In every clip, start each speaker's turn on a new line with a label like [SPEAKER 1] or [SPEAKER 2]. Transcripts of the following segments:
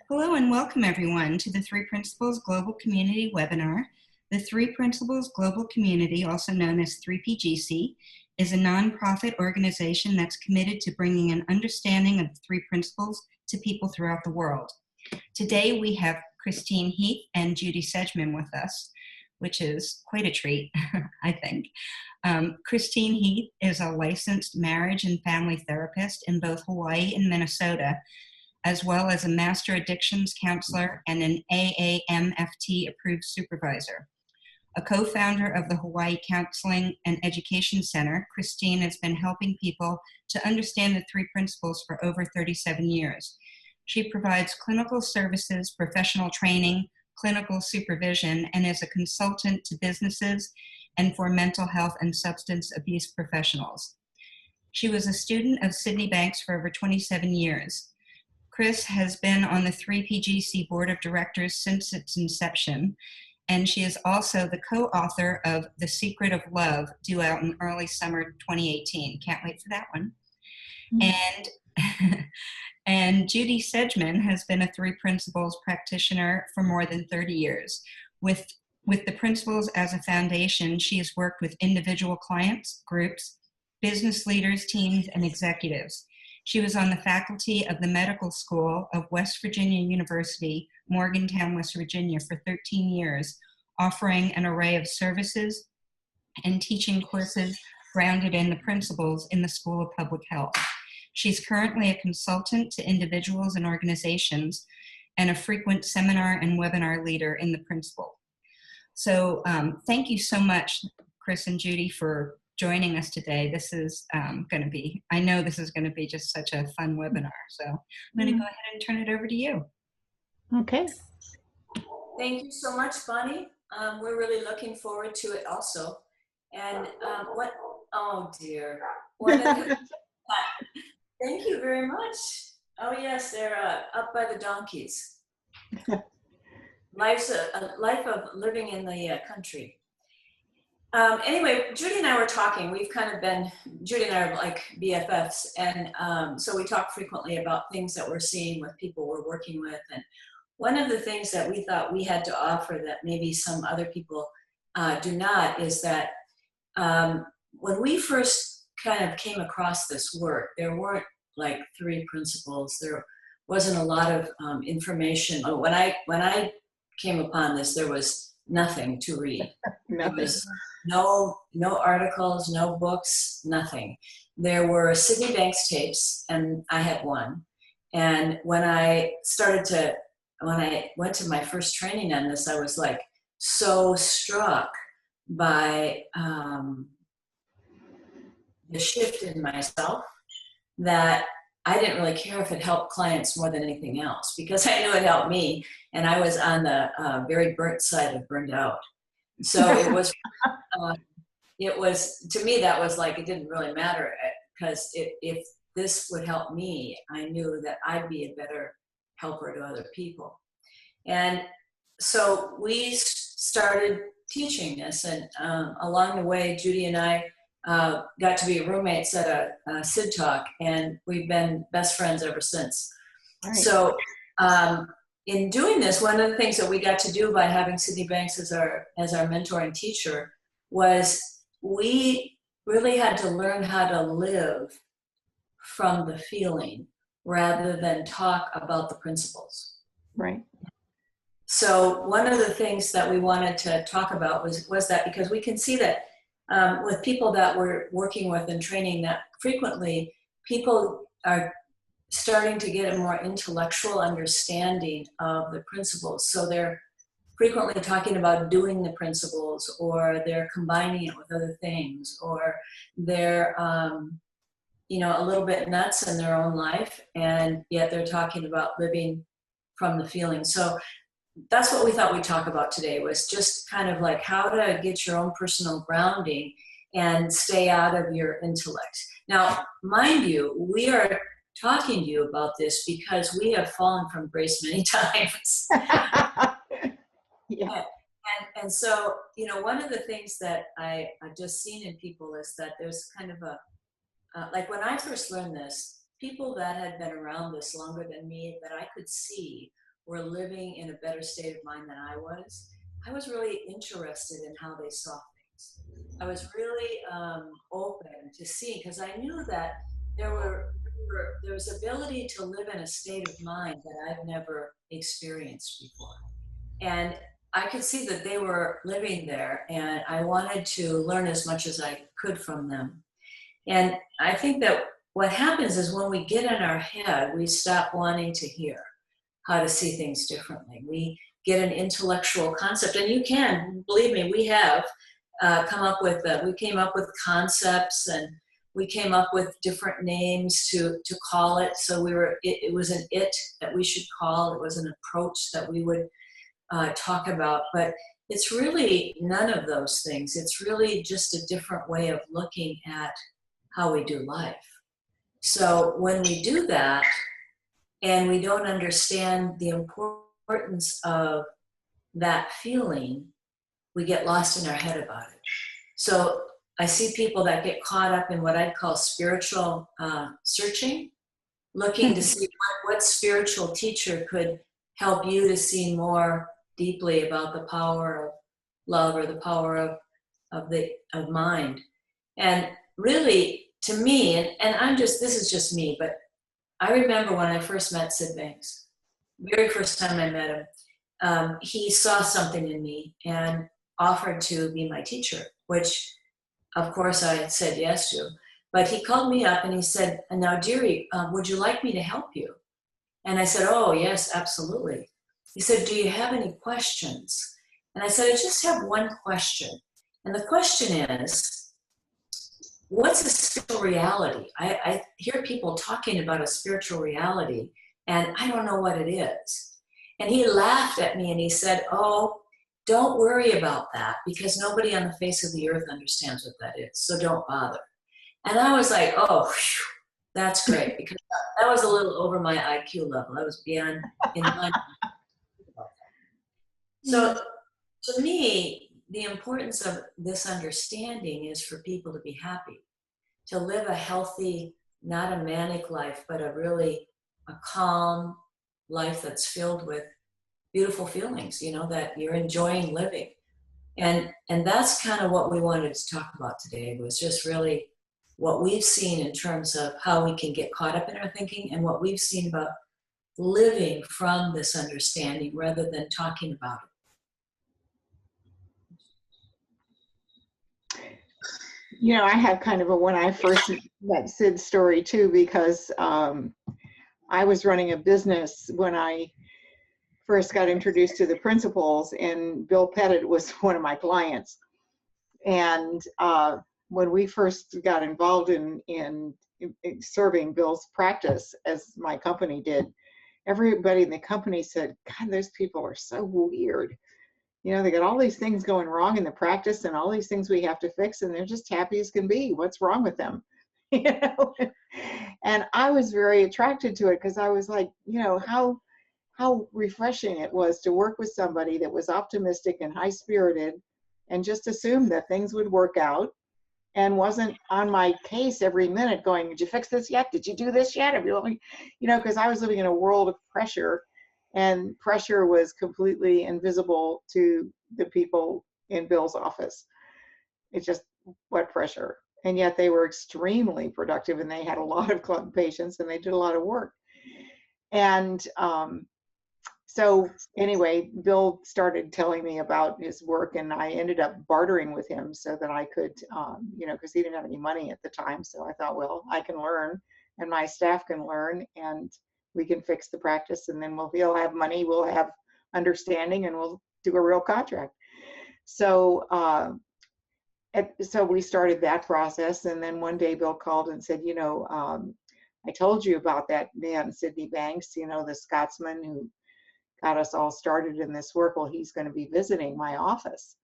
[SPEAKER 1] Hello and welcome everyone to the Three Principles Global Community webinar. The Three Principles Global Community, also known as 3PGC, is a nonprofit organization that's committed to bringing an understanding of the three principles to people throughout the world. Today we have Christine Heath and Judy Sedgeman with us, which is quite a treat, I think. Christine Heath is a licensed marriage and family therapist in both Hawaii and Minnesota, as well as a master addictions counselor and an AAMFT approved supervisor. A co-founder of the Hawaii Counseling and Education Center, Christine has been helping people to understand the three principles for over 37 years. She provides clinical services, professional training, clinical supervision, and is a consultant to businesses and for mental health and substance abuse professionals. She was a student of Sydney Banks for over 27 years. Chris has been on the 3PGC Board of Directors since its inception, and she is also the co-author of The Secret of Love, due out in early summer 2018. Can't wait for that one. And Judy Sedgeman has been a Three Principles practitioner for more than 30 years. With the principles as a foundation, she has worked with individual clients, groups, business leaders, teams, and executives. She was on the faculty of the Medical School of West Virginia University, Morgantown, West Virginia, for 13 years, offering an array of services and teaching courses grounded in the principles in the School of Public Health. She's currently a consultant to individuals and organizations and a frequent seminar and webinar leader in the principle. So thank you so much, Chris and Judy, for joining us today. This is going to be, I know this is going to be just such a fun webinar. So I'm going to go ahead and turn it over to you.
[SPEAKER 2] Okay.
[SPEAKER 3] Thank you so much, Bonnie. We're really looking forward to it also. And oh dear. Thank you very much. Oh yes, they're up by the donkeys. Life of living in the country. Anyway, Judy and I were talking. We've kind of been, Judy and I are like BFFs, and so we talk frequently about things that we're seeing with people we're working with. And one of the things that we thought we had to offer that maybe some other people do not is that when we first kind of came across this work, there weren't like three principles. There wasn't a lot of information. When I came upon this, there was nothing to read. There was no articles, no books, nothing. There were Sydney Banks tapes, and I had one. And when I went to my first training on this, I was like so struck by the shift in myself that I didn't really care if it helped clients more than anything else, because I knew it helped me, and I was on the very burnt side of burned out. So it was, to me, that was like, it didn't really matter, because if this would help me, I knew that I'd be a better helper to other people. And so we started teaching this, and along the way, Judy and I got to be roommates at a SID talk, and we've been best friends ever since. Right. So in doing this, one of the things that we got to do by having Sydney Banks as our mentor and teacher was we really had to learn how to live from the feeling rather than talk about the principles.
[SPEAKER 2] Right.
[SPEAKER 3] So one of the things that we wanted to talk about was that, because we can see that with people that we're working with and training, that frequently people are starting to get a more intellectual understanding of the principles. So they're frequently talking about doing the principles, or they're combining it with other things, or they're a little bit nuts in their own life, and yet they're talking about living from the feeling. So that's what we thought we'd talk about today, was just kind of like how to get your own personal grounding and stay out of your intellect. Now, mind you, we are talking to you about this because we have fallen from grace many times.
[SPEAKER 2] Yeah.
[SPEAKER 3] And so, one of the things that I've just seen in people is that there's kind of like when I first learned this, people that had been around this longer than me that I could see were living in a better state of mind than I was really interested in how they saw things. I was really open to see, because I knew that there was ability to live in a state of mind that I've never experienced before. And I could see that they were living there, and I wanted to learn as much as I could from them. And I think that what happens is when we get in our head, we stop wanting to hear how to see things differently. We get an intellectual concept, and you can, believe me, we have we came up with concepts, and we came up with different names to call it. So it was an it that we should call, it was an approach that we would talk about, but it's really none of those things. It's really just a different way of looking at how we do life. So when we do that and we don't understand the importance of that feeling, we get lost in our head about it. So I see people that get caught up in what I'd call spiritual searching, looking to see what spiritual teacher could help you to see more deeply about the power of love or the power of mind. And really, to me, and this is just me, but I remember when I first met Sid Banks, very first time I met him, he saw something in me and offered to be my teacher, which of course I said yes to. But he called me up and he said, "Now, dearie, would you like me to help you?" And I said, "Oh, yes, absolutely." He said, "Do you have any questions?" And I said, "I just have one question. And the question is, what's a spiritual reality? I hear people talking about a spiritual reality, and I don't know what it is." And he laughed at me and he said, "Oh, don't worry about that, because nobody on the face of the earth understands what that is, so don't bother." And I was like, "Oh, whew, that's great," because that was a little over my IQ level. I was beyond in mind. So to me, the importance of this understanding is for people to be happy, to live a healthy, not a manic life, but a calm life that's filled with beautiful feelings, that you're enjoying living. And that's kind of what we wanted to talk about today, was just really what we've seen in terms of how we can get caught up in our thinking, and what we've seen about living from this understanding rather than talking about it.
[SPEAKER 2] I have kind of a when I first met Sid story too, because I was running a business when I first got introduced to the principles, and Bill Pettit was one of my clients. And when we first got involved in serving Bill's practice, as my company did, everybody in the company said, "God, those people are so weird. They got all these things going wrong in the practice and all these things we have to fix, and they're just happy as can be. What's wrong with them?" And I was very attracted to it, because I was like, how refreshing it was to work with somebody that was optimistic and high-spirited and just assumed that things would work out, and wasn't on my case every minute going, "Did you fix this yet? Did you do this yet? Have you," because I was living in a world of pressure, and pressure was completely invisible to the people in Bill's office. It's just, what pressure? And yet they were extremely productive, and they had a lot of club patients, and they did a lot of work. And so anyway, Bill started telling me about his work, and I ended up bartering with him so that I could, because he didn't have any money at the time. So I thought, well, I can learn, and my staff can learn, and we can fix the practice, and then he'll have money, we'll have understanding, and we'll do a real contract. So so we started that process, and then one day Bill called and said, "I told you about that man, Sidney Banks, the Scotsman who got us all started in this work. Well, he's going to be visiting my office.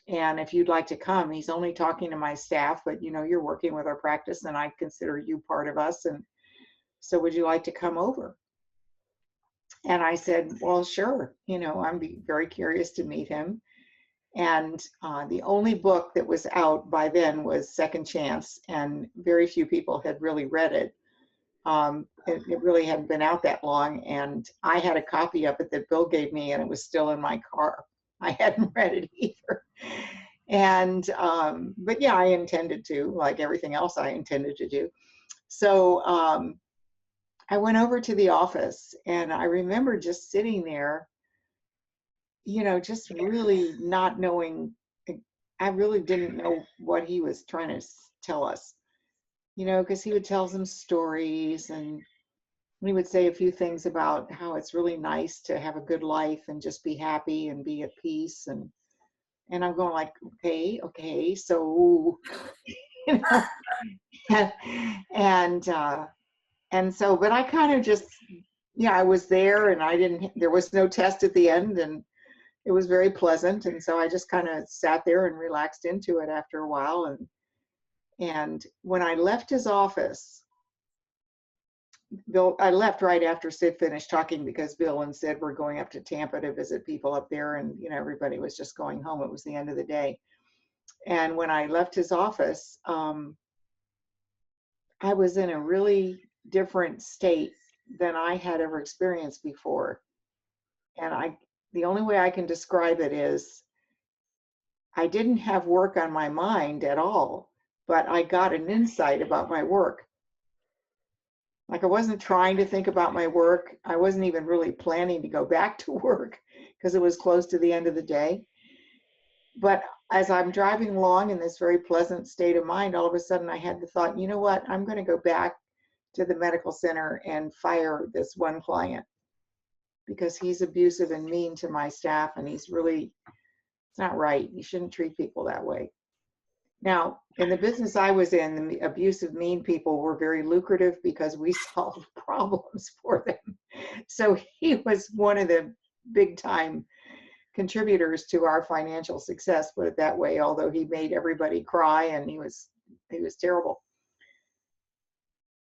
[SPEAKER 2] And if you'd like to come, he's only talking to my staff, but you're working with our practice, and I consider you part of us. And so would you like to come over?" And I said, "Well, sure. I'm very curious to meet him." And the only book that was out by then was Second Chance, and very few people had really read it. It really hadn't been out that long, and I had a copy of it that Bill gave me, and it was still in my car. I hadn't read it either. And, but yeah, I intended to, like everything else I intended to do. So I went over to the office, and I remember just sitting there, just really not knowing. I really didn't know what he was trying to tell us, because he would tell some stories, and he would say a few things about how it's really nice to have a good life and just be happy and be at peace. And I'm going like, okay, so, and so, but I kind of just, I was there, and there was no test at the end, and it was very pleasant. And so I just kind of sat there and relaxed into it after a while. And when I left his office, I left right after Sid finished talking, because Bill and Sid were going up to Tampa to visit people up there, and everybody was just going home. It was the end of the day. And when I left his office, I was in a really different state than I had ever experienced before. And the only way I can describe it is I didn't have work on my mind at all, but I got an insight about my work. Like, I wasn't trying to think about my work. I wasn't even really planning to go back to work because it was close to the end of the day. But as I'm driving along in this very pleasant state of mind, all of a sudden I had the thought, you know what, I'm going to go back to the medical center and fire this one client, because he's abusive and mean to my staff, and it's not right. You shouldn't treat people that way. Now, in the business I was in, the abusive, mean people were very lucrative because we solved problems for them. So he was one of the big time contributors to our financial success, put it that way, although he made everybody cry, and he was terrible.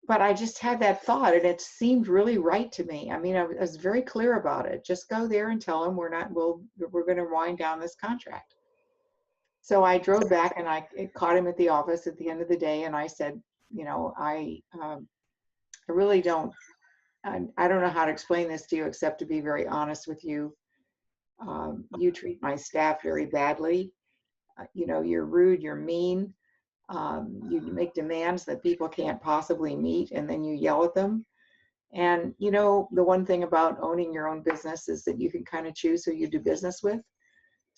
[SPEAKER 2] But I just had that thought, and it seemed really right to me. I mean, I was very clear about it. Just go there and tell him we're going to wind down this contract. So I drove back, and I caught him at the office at the end of the day, and I said, I really don't, I don't know how to explain this to you except to be very honest with you. You treat my staff very badly. You're rude, you're mean. You make demands that people can't possibly meet, and then you yell at them. And the one thing about owning your own business is that you can kind of choose who you do business with.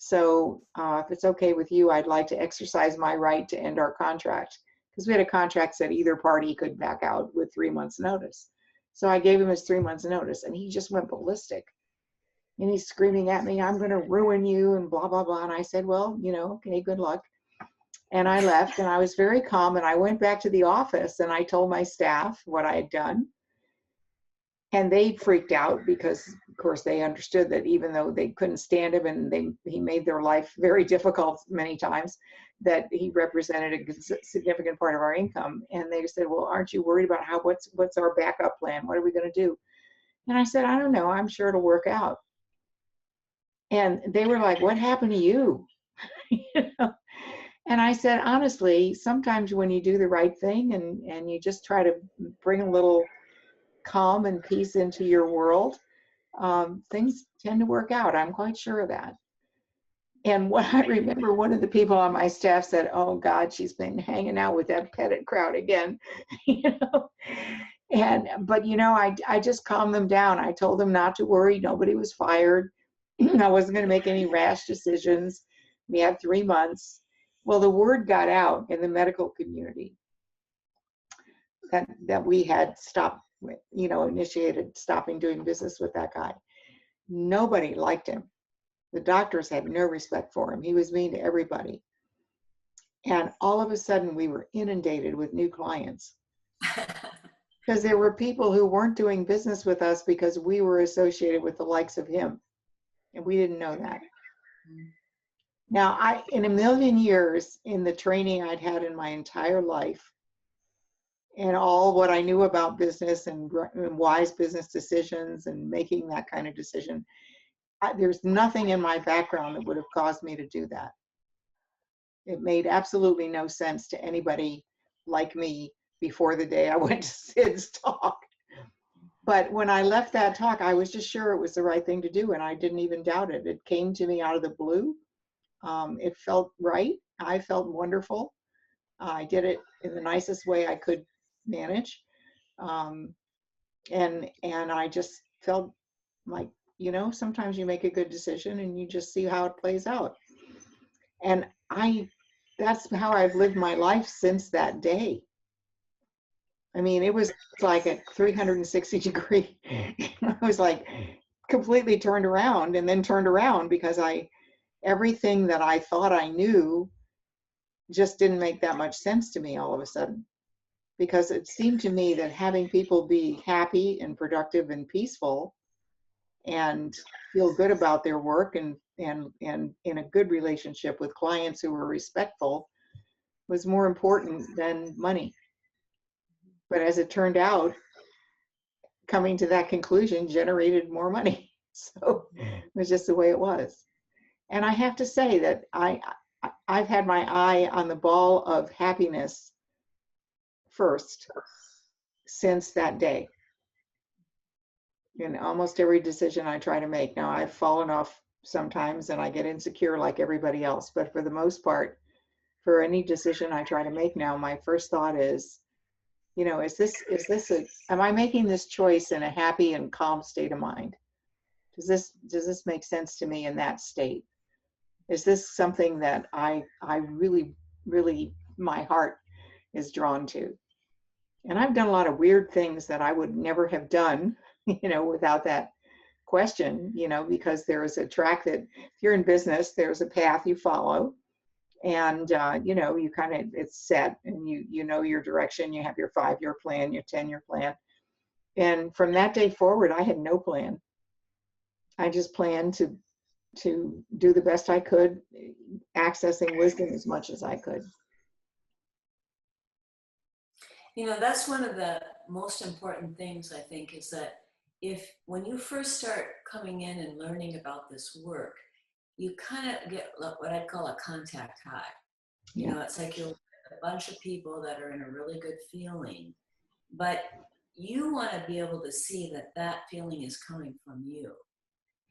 [SPEAKER 2] So if it's okay with you, I'd like to exercise my right to end our contract, because we had a contract that either party could back out with 3 months notice. So I gave him his 3 months notice, and he just went ballistic. And he's screaming at me, I'm going to ruin you, and blah, blah, blah. And I said, well, okay, good luck. And I left, and I was very calm, and I went back to the office, and I told my staff what I had done. And they freaked out because, of course, they understood that even though they couldn't stand him, and he made their life very difficult many times, that he represented a significant part of our income. And they said, well, aren't you worried about what's our backup plan? What are we going to do? And I said, I don't know. I'm sure it'll work out. And they were like, what happened to you? And I said, honestly, sometimes when you do the right thing and you just try to bring a little calm and peace into your world, things tend to work out. I'm quite sure of that. And what I remember, one of the people on my staff said, oh God, she's been hanging out with that pettit crowd again. But I just calmed them down. I told them not to worry. Nobody was fired. I wasn't going to make any rash decisions. We had 3 months. Well, the word got out in the medical community that we had stopped, initiated stopping doing business with that guy. Nobody liked him. The doctors had no respect for him. He was mean to everybody. And all of a sudden, we were inundated with new clients. Because there were people who weren't doing business with us because we were associated with the likes of him. And we didn't know that. Now, in a million years, in the training I'd had in my entire life, and all what I knew about business and wise business decisions and making that kind of decision, there's nothing in my background that would have caused me to do that. It made absolutely no sense to anybody like me before the day I went to Sid's talk. But when I left that talk, I was just sure it was the right thing to do, and I didn't even doubt it. It came to me out of the blue. It felt right. I felt wonderful. I did it in the nicest way I could manage. Um, and I just felt like, sometimes you make a good decision and you just see how it plays out. And that's how I've lived my life since that day. I mean, it was like a 360 degree. I was like completely turned around and then turned around because everything that I thought I knew just didn't make that much sense to me all of a sudden. Because it seemed to me that having people be happy and productive and peaceful and feel good about their work and in a good relationship with clients who were respectful was more important than money. But as it turned out, coming to that conclusion generated more money. So it was just the way it was. And I have to say that I've had my eye on the ball of happiness first since that day. In almost every decision I try to make. Now, I've fallen off sometimes and I get insecure like everybody else, but for the most part, for any decision I try to make now, my first thought is, am I making this choice in a happy and calm state of mind? Does this make sense to me in that state? Is this something that I really, really, my heart is drawn to? And I've done a lot of weird things that I would never have done, without that question, because there is a track that if you're in business, there's a path you follow. And, you kind of, it's set and you know your direction, you have your 5-year plan, your 10-year plan. And from that day forward, I had no plan. I just planned to do the best I could, accessing wisdom as much as I could.
[SPEAKER 3] That's one of the most important things, I think, is that when you first start coming in and learning about this work, you kind of get what I'd call a contact high.
[SPEAKER 2] Yeah.
[SPEAKER 3] It's like you're with a bunch of people that are in a really good feeling, but you want to be able to see that feeling is coming from you.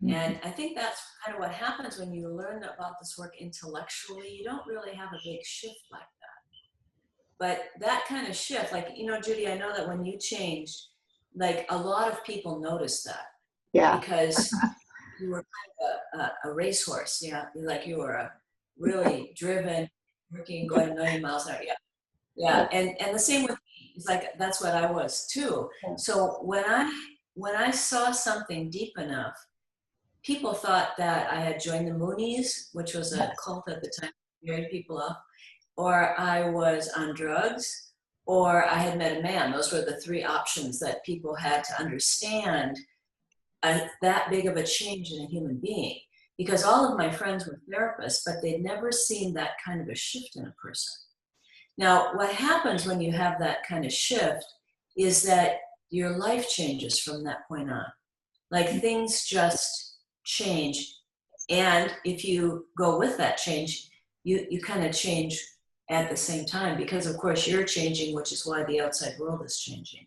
[SPEAKER 3] Mm-hmm. And I think that's kind of what happens when you learn about this work intellectually. You don't really have a big shift like that. But that kind of shift, like, Judy, I know that when you changed, like a lot of people noticed that.
[SPEAKER 2] Yeah.
[SPEAKER 3] Because you were kind of a racehorse, like you were a really driven, working, going a million miles an hour. Yeah. And the same with me. It's like, that's what I was too. Yeah. So when I saw something deep enough, people thought that I had joined the Moonies, which was a cult at the time, married people up, or I was on drugs, or I had met a man. Those were the 3 options that people had to understand that big of a change in a human being. Because all of my friends were therapists, but they'd never seen that kind of a shift in a person. Now, what happens when you have that kind of shift is that your life changes from that point on. Like things just change. And if you go with that change, you kind of change at the same time, because of course you're changing, which is why the outside world is changing.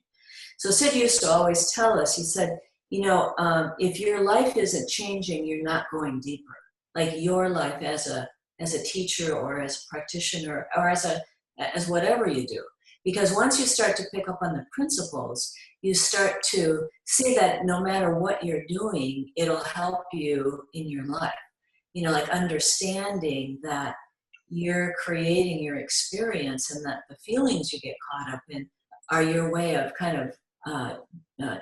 [SPEAKER 3] So Sid used to always tell us, he said, if your life isn't changing, you're not going deeper. Like your life as a teacher or as a practitioner or as whatever you do. Because once you start to pick up on the principles, you start to see that no matter what you're doing, it'll help you in your life. Like understanding that you're creating your experience and that the feelings you get caught up in are your way of kind of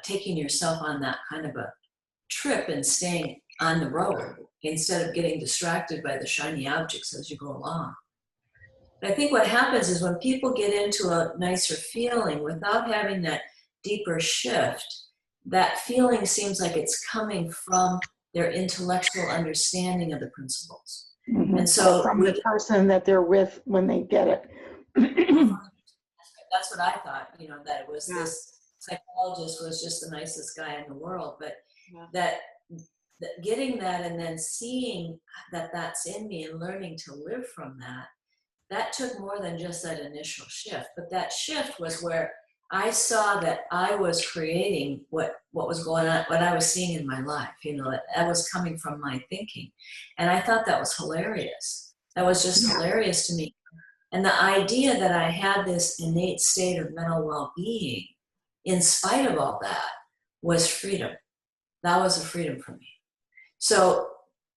[SPEAKER 3] taking yourself on that kind of a trip and staying on the road instead of getting distracted by the shiny objects as you go along. But I think what happens is when people get into a nicer feeling without having that deeper shift, that feeling seems like it's coming from their intellectual understanding of the principles.
[SPEAKER 2] Mm-hmm.
[SPEAKER 3] And so
[SPEAKER 2] from the person that they're with when they get it.
[SPEAKER 3] That's what I thought, that it was this psychologist was just the nicest guy in the world, but that getting that and then seeing that that's in me and learning to live from that that took more than just that initial shift. But that shift was where I saw that I was creating what was going on, what I was seeing in my life, that was coming from my thinking. And I thought that was hilarious. That was just hilarious to me. And the idea that I had this innate state of mental well-being, in spite of all that, was freedom. That was a freedom for me. So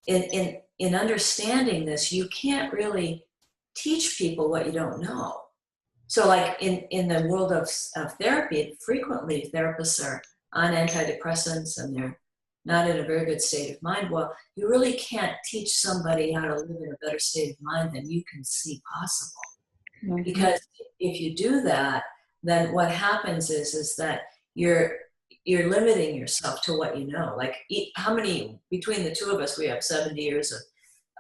[SPEAKER 3] in understanding this, you can't really teach people what you don't know. So like in the world of therapy, frequently therapists are on antidepressants and they're not in a very good state of mind. Well, you really can't teach somebody how to live in a better state of mind than you can see possible. Mm-hmm. Because if you do that, then what happens is that you're limiting yourself to what you know. Like how many, between the two of us, we have 70 years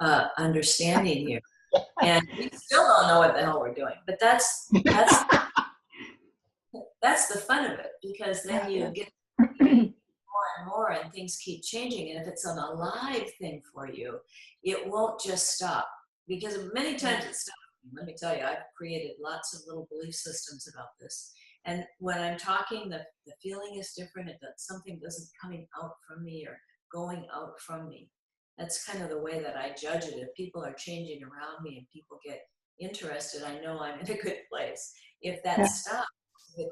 [SPEAKER 3] of understanding here. And we still don't know what the hell we're doing. But that's the fun of it, because then you get more and more and things keep changing. And if it's an alive thing for you, it won't just stop. Because many times it stops. Let me tell you, I've created lots of little belief systems about this. And when I'm talking, the feeling is different. That something doesn't coming out from me or going out from me. That's kind of the way that I judge it. If people are changing around me and people get interested, I know I'm in a good place. If that stops, if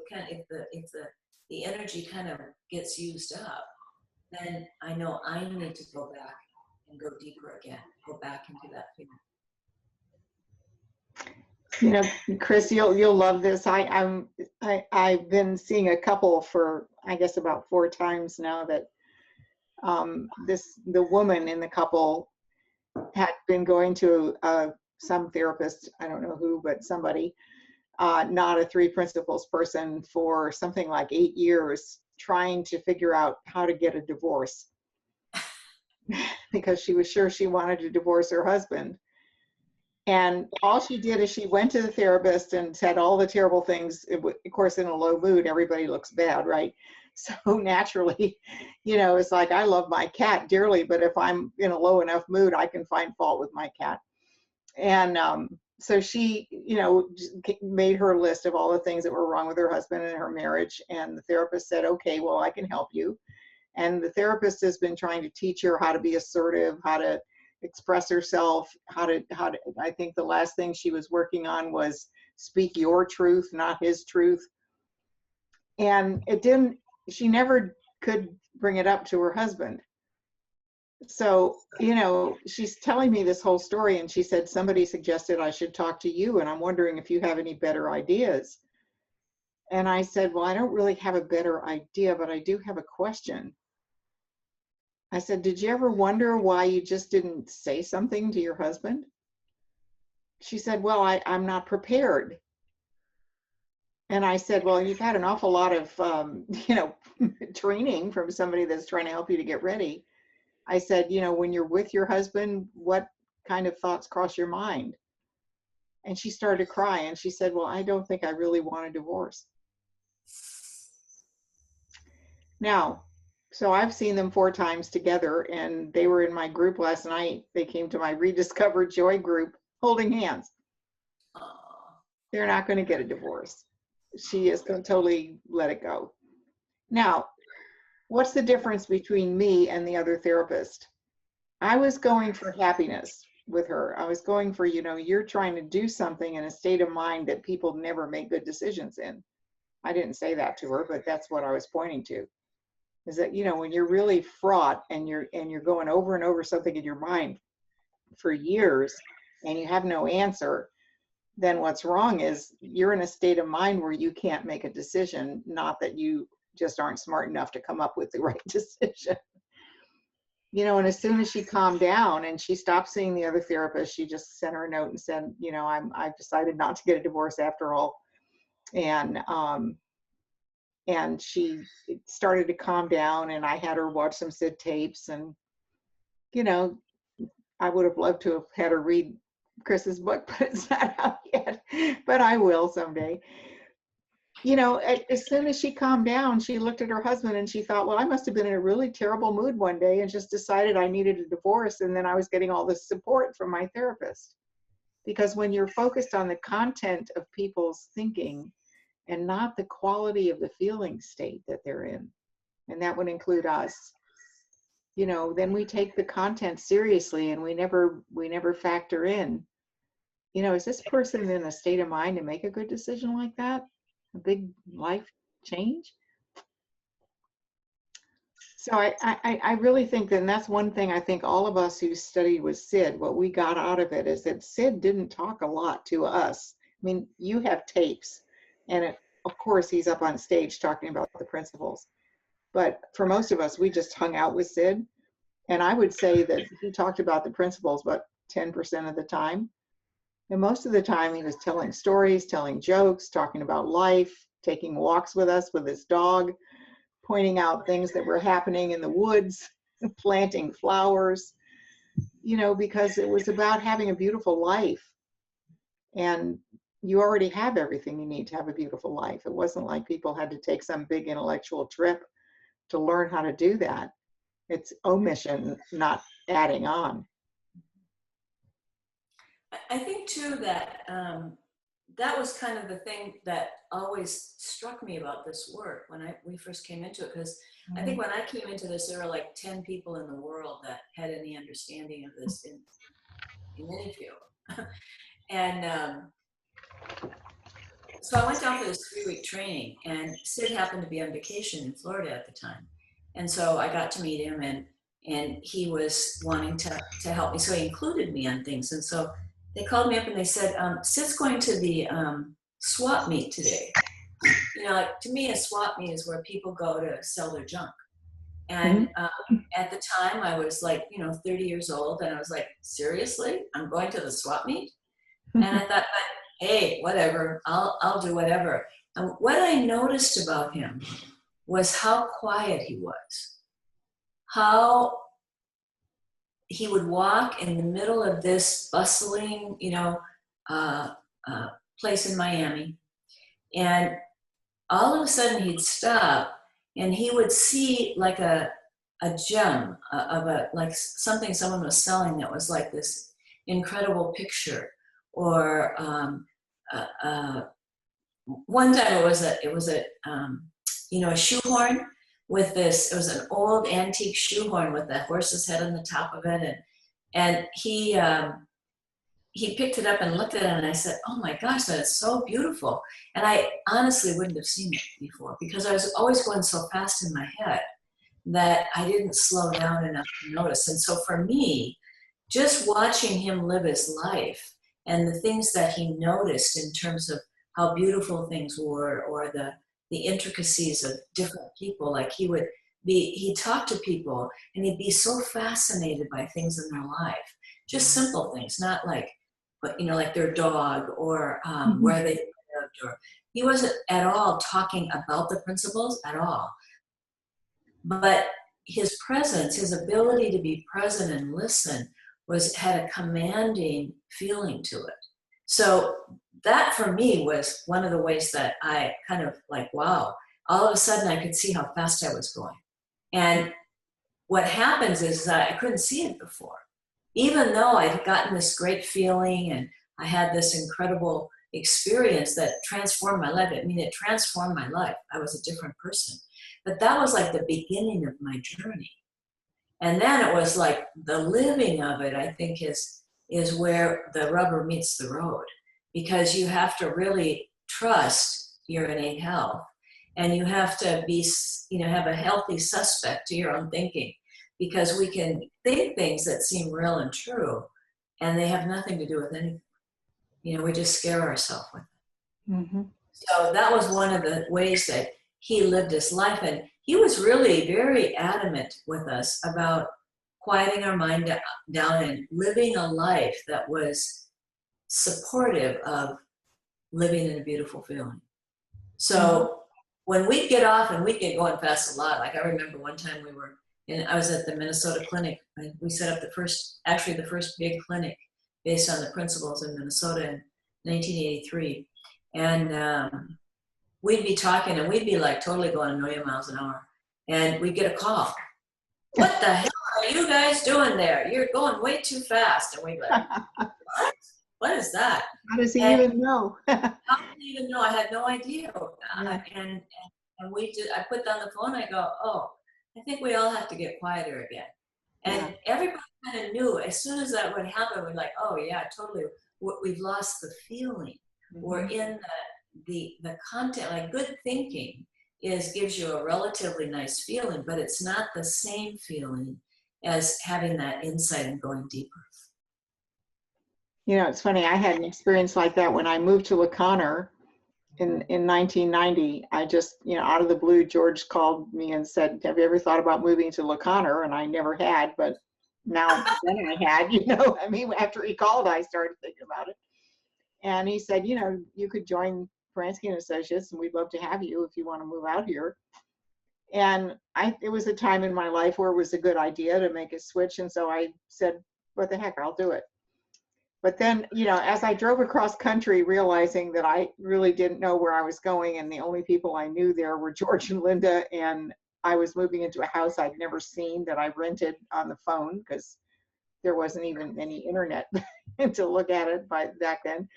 [SPEAKER 3] the energy kind of gets used up, then I know I need to go back and go deeper again, go back into that feeling.
[SPEAKER 2] You know, Chris, you'll love this. I've been seeing a couple for, I guess, about 4 times now that the woman in the couple had been going to some therapist, I don't know who, but somebody, not a 3 principles person, for something like 8 years, trying to figure out how to get a divorce because she was sure she wanted to divorce her husband. And all she did is she went to the therapist and said all the terrible things. Of course, in a low mood, everybody looks bad, right? So naturally, it's like, I love my cat dearly, but if I'm in a low enough mood, I can find fault with my cat. And so she, made her list of all the things that were wrong with her husband and her marriage. And the therapist said, okay, well, I can help you. And the therapist has been trying to teach her how to be assertive, how to express herself, how to, I think the last thing she was working on was speak your truth, not his truth. And she never could bring it up to her husband. So, she's telling me this whole story, and she said, somebody suggested I should talk to you, and I'm wondering if you have any better ideas. And I said, well, I don't really have a better idea, but I do have a question. I said, did you ever wonder why you just didn't say something to your husband? She said, well, I'm not prepared. And I said, well, you've had an awful lot of, training from somebody that's trying to help you to get ready. I said, when you're with your husband, what kind of thoughts cross your mind? And she started to cry, and she said, well, I don't think I really want a divorce. Now, so I've seen them 4 times together, and they were in my group last night. They came to my Rediscover Joy group holding hands. They're not going to get a divorce. She is going to totally let it go. Now, what's the difference between me and the other therapist? I was going for happiness with her. I was going for, you're trying to do something in a state of mind that people never make good decisions in. I didn't say that to her, but that's what I was pointing to. Is that, when you're really fraught and you're going over and over something in your mind for years and you have no answer, then what's wrong is you're in a state of mind where you can't make a decision, not that you just aren't smart enough to come up with the right decision. And as soon as she calmed down and she stopped seeing the other therapist, she just sent her a note and said, I've decided not to get a divorce after all. And she started to calm down, and I had her watch some Sid tapes, and, I would have loved to have had her read Chris's book, but it's not out yet, but I will someday. As soon as she calmed down, she looked at her husband and she thought, well, I must have been in a really terrible mood one day and just decided I needed a divorce. And then I was getting all this support from my therapist. Because when you're focused on the content of people's thinking and not the quality of the feeling state that they're in, and that would include us, you know, then we take the content seriously and we never factor in, you know, is this person in a state of mind to make a good decision like that? A big life change? So I really think that, and that's one thing I think all of us who studied with Sid, what we got out of it is that Sid didn't talk a lot to us. I mean, you have tapes, and of course he's up on stage talking about the principles. But for most of us, we just hung out with Sid. And I would say that he talked about the principles about 10% of the time. And most of the time he was telling stories, telling jokes, talking about life, taking walks with us with his dog, pointing out things that were happening in the woods, planting flowers, you know, because it was about having a beautiful life. And you already have everything you need to have a beautiful life. It wasn't like people had to take some big intellectual trip to learn how to do that. It's omission, not adding on.
[SPEAKER 3] I think too that that was kind of the thing that always struck me about this work when we first came into it, because I think when I came into this, there were like 10 people in the world that had any understanding of this in any field. And so I went down for this 3-week training, and Sid happened to be on vacation in Florida at the time. And so I got to meet him, and he was wanting to help me. So he included me on things. And so they called me up and they said, Sid's going to the swap meet today. You know, like, to me, a swap meet is where people go to sell their junk. And at the time I was like, you know, 30 years old, and I was like, seriously, I'm going to the swap meet? And I thought, hey, whatever, I'll do whatever. And what I noticed about him was how quiet he was, how he would walk in the middle of this bustling, you know, place in Miami, and all of a sudden he'd stop and he would see like a gem of like something someone was selling that was like this incredible picture, or one time it was a you know, a shoehorn with this, it was an old antique shoehorn with a horse's head on the top of it. And he picked it up and looked at it, and I said, oh my gosh, that is so beautiful. And I honestly wouldn't have seen it before, because I was always going so fast in my head that I didn't slow down enough to notice. And so for me, just watching him live his life and the things that he noticed in terms of how beautiful things were, or the intricacies of different people, like he'd talk to people and he'd be so fascinated by things in their life, just simple things, not like, but you know, like their dog, or where they lived, or he wasn't at all talking about the principles at all. But his presence, his ability to be present and listen had a commanding feeling to it. So that for me was one of the ways that I kind of like, wow, all of a sudden I could see how fast I was going. And what happens is that I couldn't see it before. Even though I'd gotten this great feeling and I had this incredible experience that transformed my life. I mean, it transformed my life. I was a different person. But that was like the beginning of my journey. And then it was like the living of it, I think, is where the rubber meets the road, because you have to really trust your innate health, and you have to be, you know, have a healthy suspect to your own thinking, because we can think things that seem real and true, and they have nothing to do with anything. You know, we just scare ourselves with it. Mm-hmm. So that was one of the ways that he lived his life, and he was really very adamant with us about quieting our mind down and living a life that was supportive of living in a beautiful feeling. So when we get off, and we get going fast a lot, like I remember one time I was at the Minnesota clinic, and we set up the first big clinic based on the principles in Minnesota in 1983. And we'd be talking, and we'd be like totally going a million miles an hour. And we'd get a call. What the hell are you guys doing there? You're going way too fast. And we'd be like, what? what is that?
[SPEAKER 2] How does he
[SPEAKER 3] And
[SPEAKER 2] even know?
[SPEAKER 3] how did he even know? I had no idea.
[SPEAKER 2] Yeah.
[SPEAKER 3] And I put down the phone, I go, oh, I think we all have to get quieter again. And
[SPEAKER 2] Yeah.
[SPEAKER 3] everybody kind of knew as soon as that would happen, we're like, oh yeah, totally. We've lost the feeling. We're in the content, like good thinking gives you a relatively nice feeling, but it's not the same feeling as having that insight and going deeper.
[SPEAKER 2] You know, it's funny. I had an experience like that when I moved to LaConner in 1990. I just, you know, out of the blue, George called me and said, have you ever thought about moving to LaConner? And I never had, but now then I had, you know, I mean, after he called, I started thinking about it. And he said, you know, you could join Paransky and Associates, and we'd love to have you if you want to move out here. And it was a time in my life where it was a good idea to make a switch. And so I said, what the heck, I'll do it. But then, you know, as I drove across country, realizing that I really didn't know where I was going, and the only people I knew there were George and Linda, and I was moving into a house I'd never seen that I rented on the phone because there wasn't even any internet to look at it back then.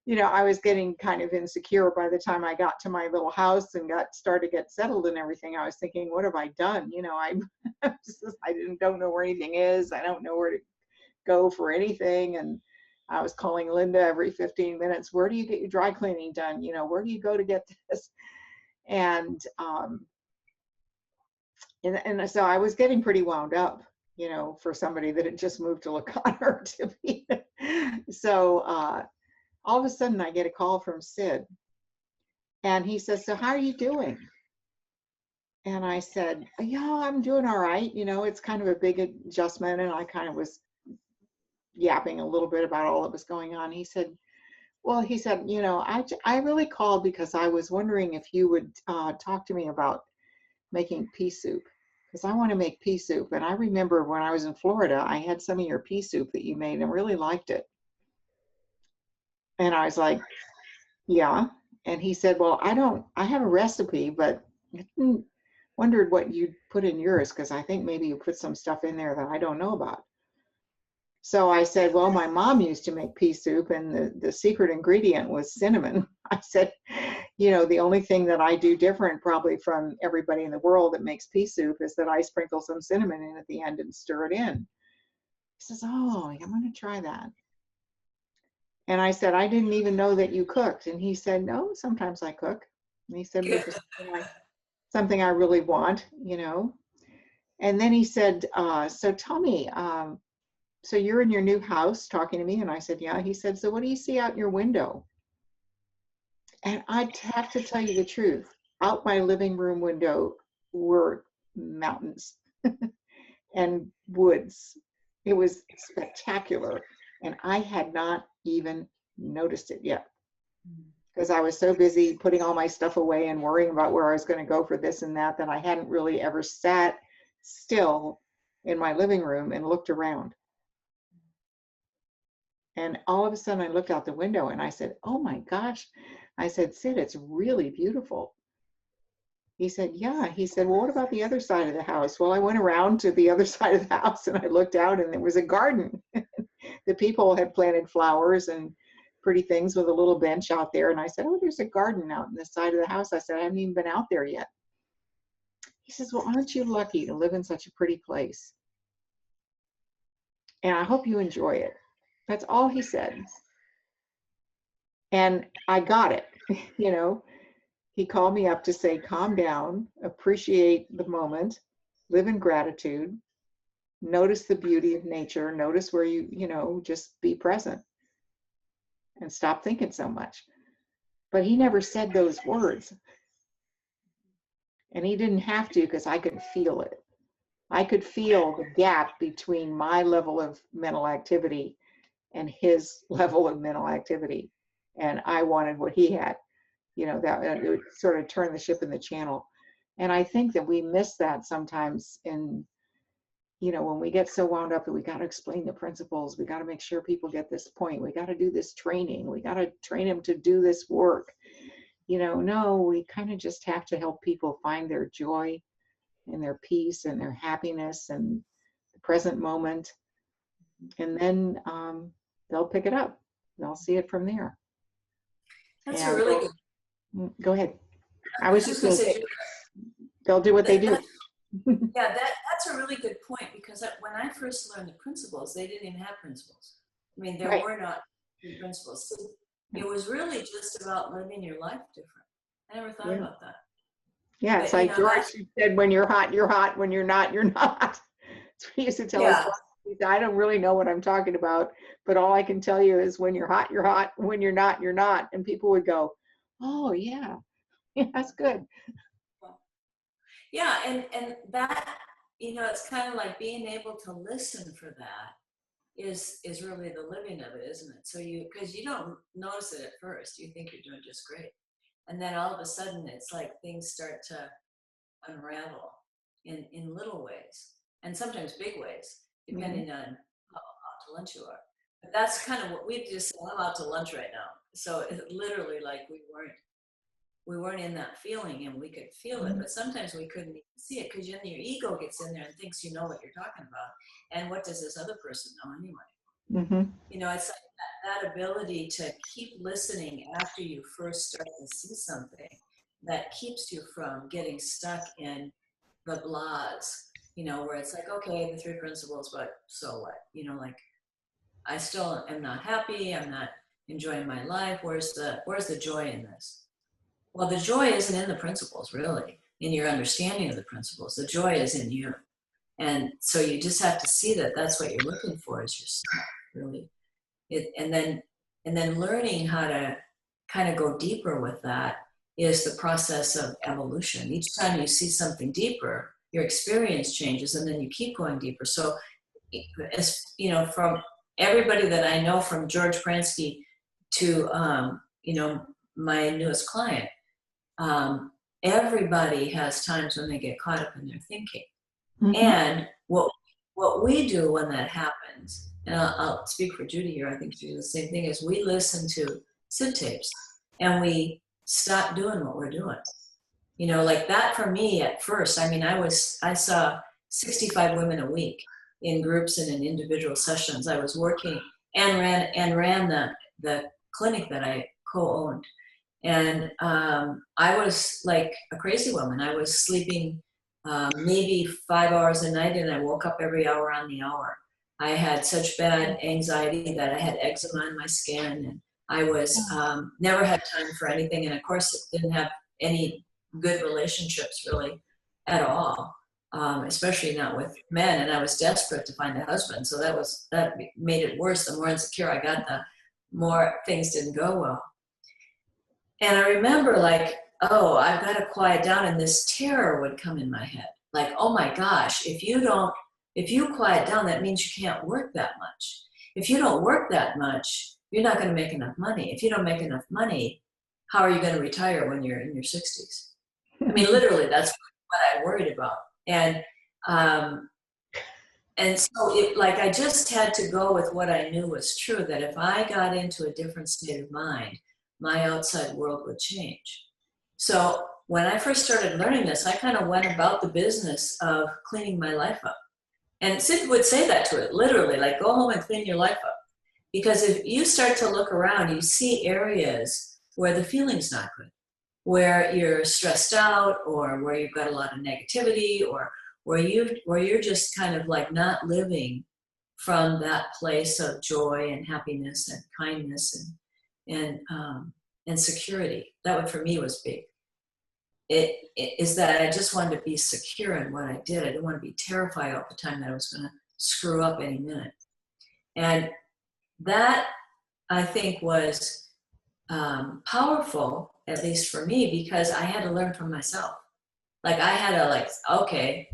[SPEAKER 2] You know, I was getting kind of insecure by the time I got to my little house and started to get settled and everything. I was thinking, what have I done? You know, I don't know where anything is. I don't know where to go for anything. And I was calling Linda every 15 minutes. Where do you get your dry cleaning done? You know, where do you go to get this? And so I was getting pretty wound up, you know, for somebody that had just moved to LaConner to be. So all of a sudden I get a call from Sid, and he says, so how are you doing? And I said, yeah, I'm doing all right. You know, it's kind of a big adjustment. And I kind of was yapping a little bit about all that was going on. He said, you know, I really called because I was wondering if you would talk to me about making pea soup, because I want to make pea soup. And I remember when I was in Florida, I had some of your pea soup that you made and really liked it. And I was like, yeah. And he said, well, I have a recipe, but I wondered what you'd put in yours, because I think maybe you put some stuff in there that I don't know about. So I said, well, my mom used to make pea soup, and the secret ingredient was cinnamon. I said, you know, the only thing that I do different probably from everybody in the world that makes pea soup is that I sprinkle some cinnamon in at the end and stir it in. He says, oh, I'm going to try that. And I said, I didn't even know that you cooked. And he said, no, sometimes I cook. And he said, this is something I really want, you know. And then he said, so tell me, so you're in your new house talking to me? And I said, yeah. He said, so what do you see out your window? And I'd have to tell you the truth. Out my living room window were mountains and woods. It was spectacular. And I had not even noticed it yet, because I was so busy putting all my stuff away and worrying about where I was going to go for this and that I hadn't really ever sat still in my living room and looked around. And all of a sudden I looked out the window and I said, oh my gosh. I said, Sid, it's really beautiful. He said, yeah. He said, well, what about the other side of the house? Well, I went around to the other side of the house and I looked out and there was a garden. The people had planted flowers and pretty things with a little bench out there. And I said, oh, there's a garden out in the side of the house. I said, I haven't even been out there yet. He says, well, aren't you lucky to live in such a pretty place? And I hope you enjoy it. That's all he said. And I got it, you know. He called me up to say, calm down, appreciate the moment, live in gratitude, notice the beauty of nature, notice where you know, just be present and stop thinking so much. But he never said those words. And he didn't have to, because I could feel it. I could feel the gap between my level of mental activity and his level of mental activity. And I wanted what he had. You know, that it would sort of turn the ship in the channel. And I think that we miss that sometimes in, you know, when we get so wound up that we got to explain the principles, we got to make sure people get this point, we got to do this training, we got to train them to do this work. You know, no, we kind of just have to help people find their joy and their peace and their happiness and the present moment. And then they'll pick it up. and I'll see it from there.
[SPEAKER 3] That's
[SPEAKER 2] And
[SPEAKER 3] a really good.
[SPEAKER 2] go ahead. I was just going to
[SPEAKER 3] say,
[SPEAKER 2] say, they'll do what they do.
[SPEAKER 3] Yeah, that's a really good point, because when I first learned the principles, they didn't even have principles. I mean, there
[SPEAKER 2] Right.
[SPEAKER 3] were not principles. So it was really just about living your life different. I never thought about that.
[SPEAKER 2] Yeah,
[SPEAKER 3] But,
[SPEAKER 2] it's like George said, when you're hot, you're hot. When you're not, you're not. That's what he used to tell us. I don't really know what I'm talking about, but all I can tell you is when you're hot, you're hot. When you're not, you're not. And people would go, oh, yeah, that's good.
[SPEAKER 3] Yeah, and that, it's kind of like being able to listen for that is really the living of it, isn't it? So because you don't notice it at first, you think you're doing just great. And then all of a sudden, it's like things start to unravel in little ways, and sometimes big ways, depending on how out to lunch you are. But that's kind of what we just said. I'm out to lunch right now. So it literally, like, we weren't in that feeling, and we could feel it, but sometimes we couldn't even see it, because then your ego gets in there and thinks you know what you're talking about, and what does this other person know anyway? It's like that ability to keep listening after you first start to see something, that keeps you from getting stuck in the blahs, where it's like, okay, the 3 principles, but so what? Like, I still am not happy, I'm not enjoying my life, where's the joy in this? Well, the joy isn't in the principles, really, in your understanding of the principles. The joy is in you. And so you just have to see that that's what you're looking for, is yourself, really. And then learning how to kind of go deeper with that is the process of evolution. Each time you see something deeper, your experience changes, and then you keep going deeper. So, from everybody that I know, from George Pransky to, my newest client, everybody has times when they get caught up in their thinking. And what we do when that happens, and I'll speak for Judy here, I think she does the same thing, is we listen to Sid tapes and we stop doing what we're doing. Like that for me at first, I mean, I saw 65 women a week in groups and in individual sessions. I was working and ran the clinic that I co-owned. And I was like a crazy woman. I was sleeping maybe 5 hours a night, and I woke up every hour on the hour. I had such bad anxiety that I had eczema on my skin, and I was never had time for anything. And of course, didn't have any good relationships really at all, especially not with men. And I was desperate to find a husband, so that made it worse. The more insecure I got, the more things didn't go well. And I remember, like, oh, I've got to quiet down, and this terror would come in my head. Like, oh my gosh, if you quiet down, that means you can't work that much. If you don't work that much, you're not going to make enough money. If you don't make enough money, how are you going to retire when you're in your 60s? I mean, literally, that's what I worried about. And so I just had to go with what I knew was true, that if I got into a different state of mind, my outside world would change. So when I first started learning this, I kind of went about the business of cleaning my life up. And Sid would say that to it, literally, like, go home and clean your life up. Because if you start to look around, you see areas where the feeling's not good, where you're stressed out, or where you've got a lot of negativity, or where you're just kind of like not living from that place of joy and happiness and kindness and security. That one for me was big. It is that I just wanted to be secure in what I did. I didn't want to be terrified all the time that I was going to screw up any minute. And that, I think, was powerful, at least for me, because I had to learn from myself. Like, I had to,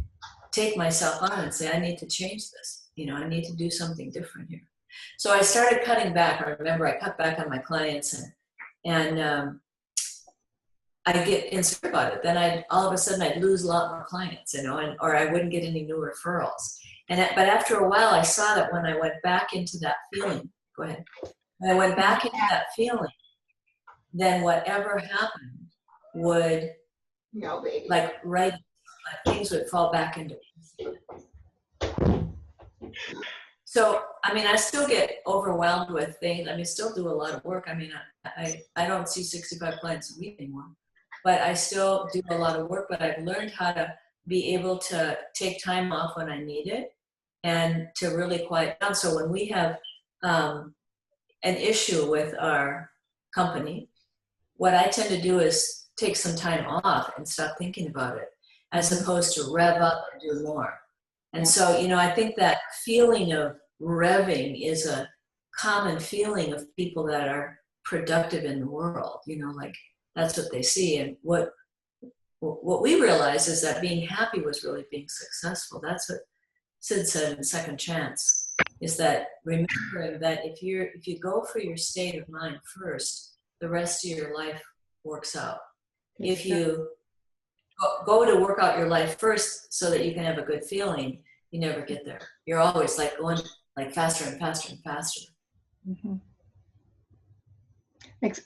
[SPEAKER 3] take myself on and say, I need to change this. I need to do something different here. So I started cutting back. I remember I cut back on my clients, and I get insecure about it. Then all of a sudden I'd lose a lot more clients, or I wouldn't get any new referrals. But after a while, I saw that when I went back into that feeling, go ahead. When I went back into that feeling, then whatever happened would, things would fall back into place. So, I mean, I still get overwhelmed with things. I mean, still do a lot of work. I mean, I don't see 65 clients a week anymore, but I still do a lot of work, but I've learned how to be able to take time off when I need it and to really quiet down. So when we have an issue with our company, what I tend to do is take some time off and stop thinking about it, as opposed to rev up and do more. And so, you know, I think that feeling of revving is a common feeling of people that are productive in the world, you know, like that's what they see. And what we realize is that being happy was really being successful. That's what Sid said in Second Chance, is that remembering that if you go for your state of mind first, the rest of your life works out. If you go to work out your life first so that you can have a good feeling, you never get there. You're always like going like faster and faster and faster.
[SPEAKER 2] Mm-hmm.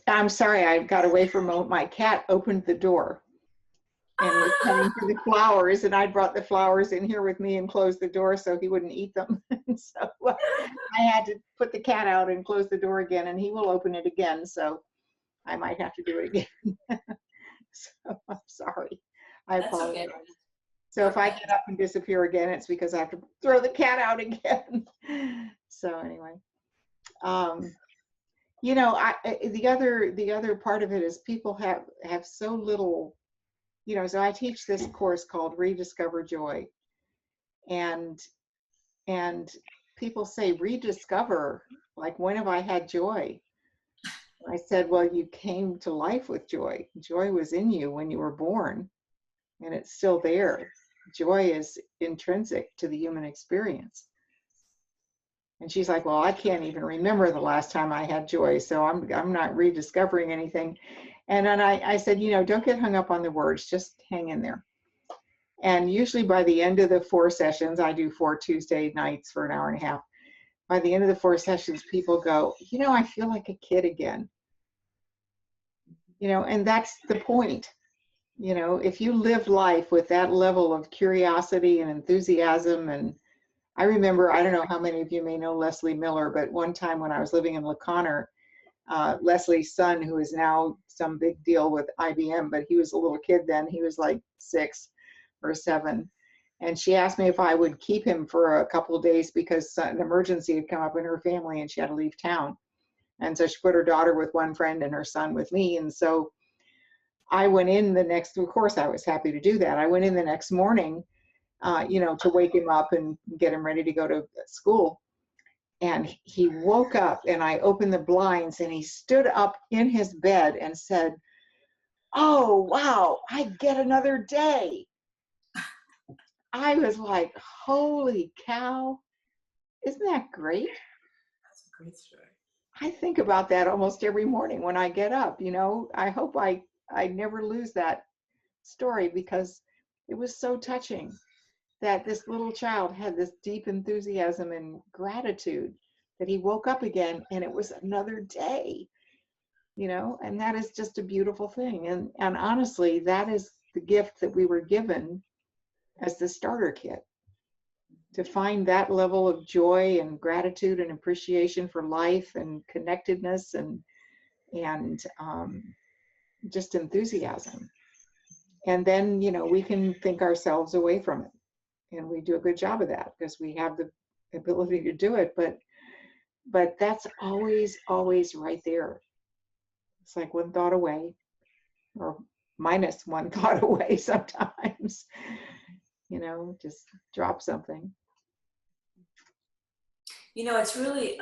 [SPEAKER 2] I'm sorry, I got away from my cat opened the door and was coming to the flowers, and I brought the flowers in here with me and closed the door so he wouldn't eat them. So I had to put the cat out and close the door again, and he will open it again. So I might have to do it again. So I'm sorry. I apologize. Okay. So if I get up and disappear again, it's because I have to throw the cat out again. So anyway, you know, the other part of it is people have so little, you know. So I teach this course called Rediscover Joy, and people say rediscover, like, when have I had joy? I said, well, you came to life with joy. Joy was in you when you were born, and it's still there. Joy is intrinsic to the human experience. And she's like, well, I can't even remember the last time I had joy, so I'm not rediscovering anything. And then I said, you know, don't get hung up on the words, just hang in there. And usually by the end of the 4 sessions, I do 4 Tuesday nights for an hour and a half. By the end of the 4 sessions, people go, you know, I feel like a kid again. You know, and that's the point. You know, if you live life with that level of curiosity and enthusiasm, and I remember, I don't know how many of you may know Leslie Miller, but one time when I was living in La Conner, Leslie's son, who is now some big deal with IBM, but he was a little kid then, he was like 6 or 7. And she asked me if I would keep him for a couple of days because an emergency had come up in her family and she had to leave town. And so she put her daughter with one friend and her son with me. And so I went in of course I was happy to do that. I went in the next morning, you know, to wake him up and get him ready to go to school. And he woke up and I opened the blinds and he stood up in his bed and said, oh, wow, I get another day. I was like, holy cow, isn't that great?
[SPEAKER 3] That's a great story.
[SPEAKER 2] I think about that almost every morning when I get up, you know. I hope I never lose that story because it was so touching that this little child had this deep enthusiasm and gratitude that he woke up again and it was another day, you know, and that is just a beautiful thing. And honestly, that is the gift that we were given as the starter kit, to find that level of joy and gratitude and appreciation for life and connectedness and just enthusiasm. And then, you know, we can think ourselves away from it. And we do a good job of that because we have the ability to do it. But that's always, always right there. It's like one thought away, or minus one thought away sometimes. You know, just drop something.
[SPEAKER 3] You know, it's really,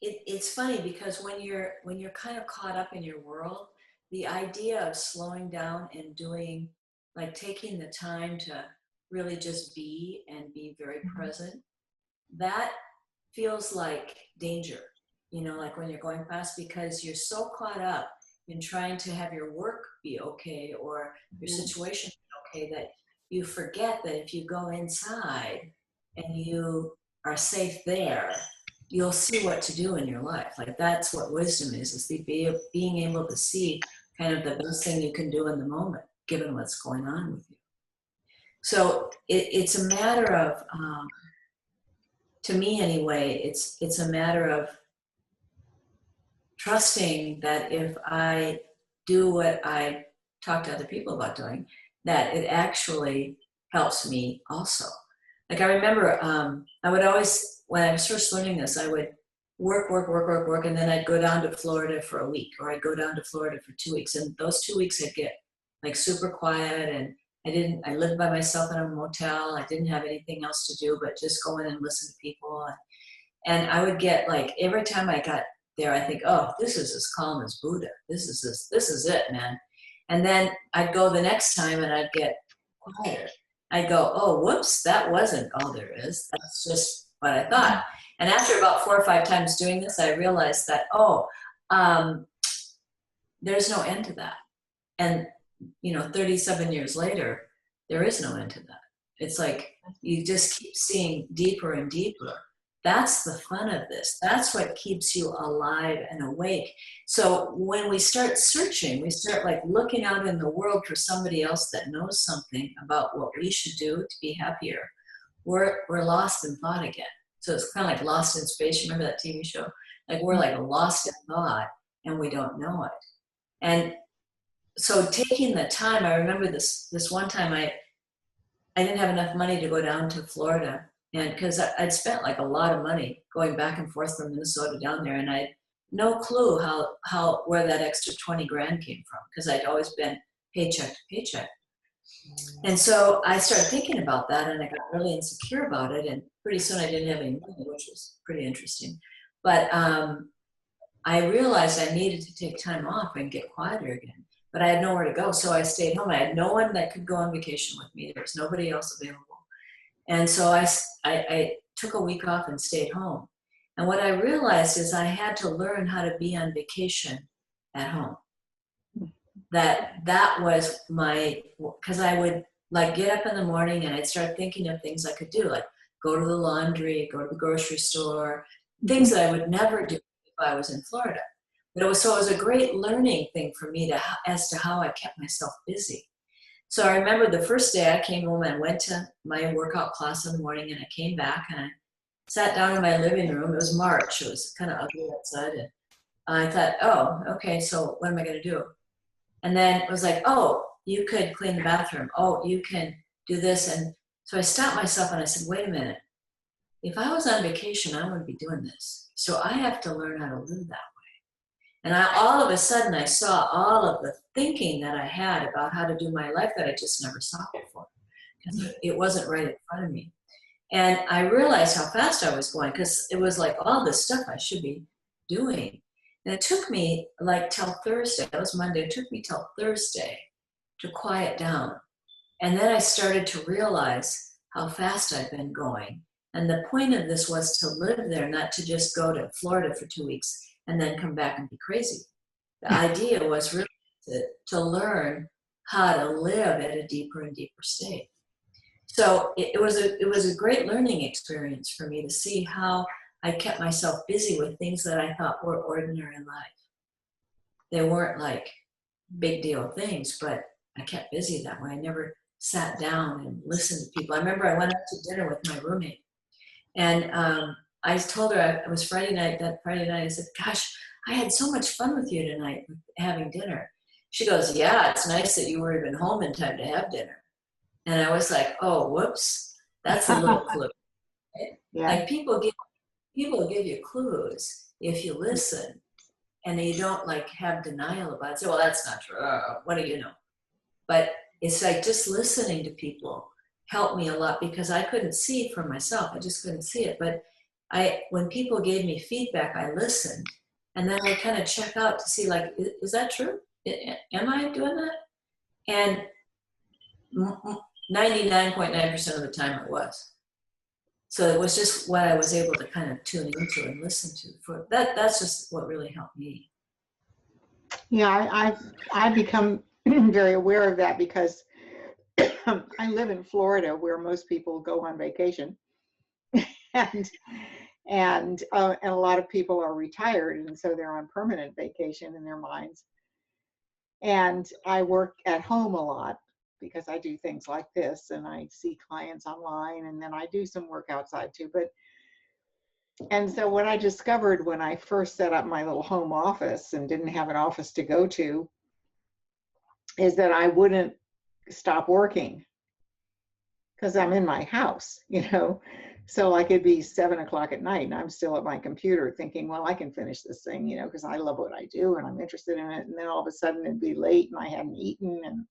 [SPEAKER 3] it's funny because when you're kind of caught up in your world, the idea of slowing down and doing, like taking the time to really just be and be very present, that feels like danger, you know, like when you're going fast, because you're so caught up in trying to have your work be okay or your situation be okay that you forget that if you go inside and you are safe there, you'll see what to do in your life. Like that's what wisdom is being able to see kind of the best thing you can do in the moment, given what's going on with you. So it's a matter of to me anyway, it's a matter of trusting that if I do what I talk to other people about doing, that it actually helps me also. Like I remember, I would always, when I was first learning this, I would work, and then I'd go down to Florida for a week, or I'd go down to Florida for 2 weeks. And those 2 weeks I'd get like super quiet, and I lived by myself in a motel. I didn't have anything else to do but just go in and listen to people. And I would get like, every time I got there, I think, oh, this is as calm as Buddha. This is it, man. And then I'd go the next time and I'd get quieter. I'd go, oh, whoops, that wasn't all there is. That's just what I thought. And after about 4 or 5 times doing this, I realized that, there's no end to that. And, 37 years later, there is no end to that. It's like you just keep seeing deeper and deeper. That's the fun of this. That's what keeps you alive and awake. So when we start searching, we start like looking out in the world for somebody else that knows something about what we should do to be happier. We're lost in thought again. So it's kind of like Lost in Space. You remember that TV show? Like we're like lost in thought and we don't know it. And so taking the time, I remember this one time I didn't have enough money to go down to Florida. And because I'd spent like a lot of money going back and forth from Minnesota down there, and I had no clue where that extra 20 grand came from, because I'd always been paycheck to paycheck. And so I started thinking about that, and I got really insecure about it, and pretty soon I didn't have any money, which was pretty interesting. But I realized I needed to take time off and get quieter again, but I had nowhere to go, so I stayed home. I had no one that could go on vacation with me. There was nobody else available. And so I took a week off and stayed home. And what I realized is I had to learn how to be on vacation at home. That was because I would like get up in the morning and I'd start thinking of things I could do, like go to the laundry, go to the grocery store, things that I would never do if I was in Florida. But it was a great learning thing for me as to how I kept myself busy. So I remember the first day I came home and went to my workout class in the morning, and I came back and I sat down in my living room. It was March. It was kind of ugly outside. And I thought, oh, okay, so what am I going to do? And then it was like, oh, you could clean the bathroom. Oh, you can do this. And so I stopped myself and I said, wait a minute. If I was on vacation, I wouldn't be doing this. So I have to learn how to live that way. And all of a sudden, I saw all of the thinking that I had about how to do my life that I just never saw before, because it wasn't right in front of me. And I realized how fast I was going, because it was like all this stuff I should be doing. And it took me like till Thursday. That was Monday. It took me till Thursday to quiet down. And then I started to realize how fast I'd been going. And the point of this was to live there, not to just go to Florida for 2 weeks and then come back and be crazy. The idea was really to learn how to live at a deeper and deeper state. So it was a great learning experience for me to see how I kept myself busy with things that I thought were ordinary in life. They weren't like big deal things, but I kept busy that way. I never sat down and listened to people. I remember I went out to dinner with my roommate, and I told her, it was Friday night, I said, gosh, I had so much fun with you tonight having dinner. She goes, yeah, it's nice that you were even home in time to have dinner. And I was like, oh, whoops, that's a little clue. Right?
[SPEAKER 2] Yeah.
[SPEAKER 3] Like people give you clues if you listen, and you don't like have denial about it. Say, well, that's not true. What do you know? But it's like just listening to people helped me a lot, because I couldn't see for myself. I just couldn't see it. But when people gave me feedback, I listened, and then I kind of check out to see, like, is that true? Am I doing that? And 99.9% of the time it was. So it was just what I was able to kind of tune into and listen to. For that's just what really helped me.
[SPEAKER 2] Yeah, I've become very aware of that, because I live in Florida, where most people go on vacation, and a lot of people are retired, and so they're on permanent vacation in their minds. And I work at home a lot, because I do things like this, and I see clients online, and then I do some work outside too. But And so what I discovered when I first set up my little home office and didn't have an office to go to is that I wouldn't stop working because I'm in my house, you know. So like it'd be 7 o'clock at night and I'm still at my computer thinking, well, I can finish this thing, you know, because I love what I do and I'm interested in it. And then all of a sudden it'd be late and I hadn't eaten and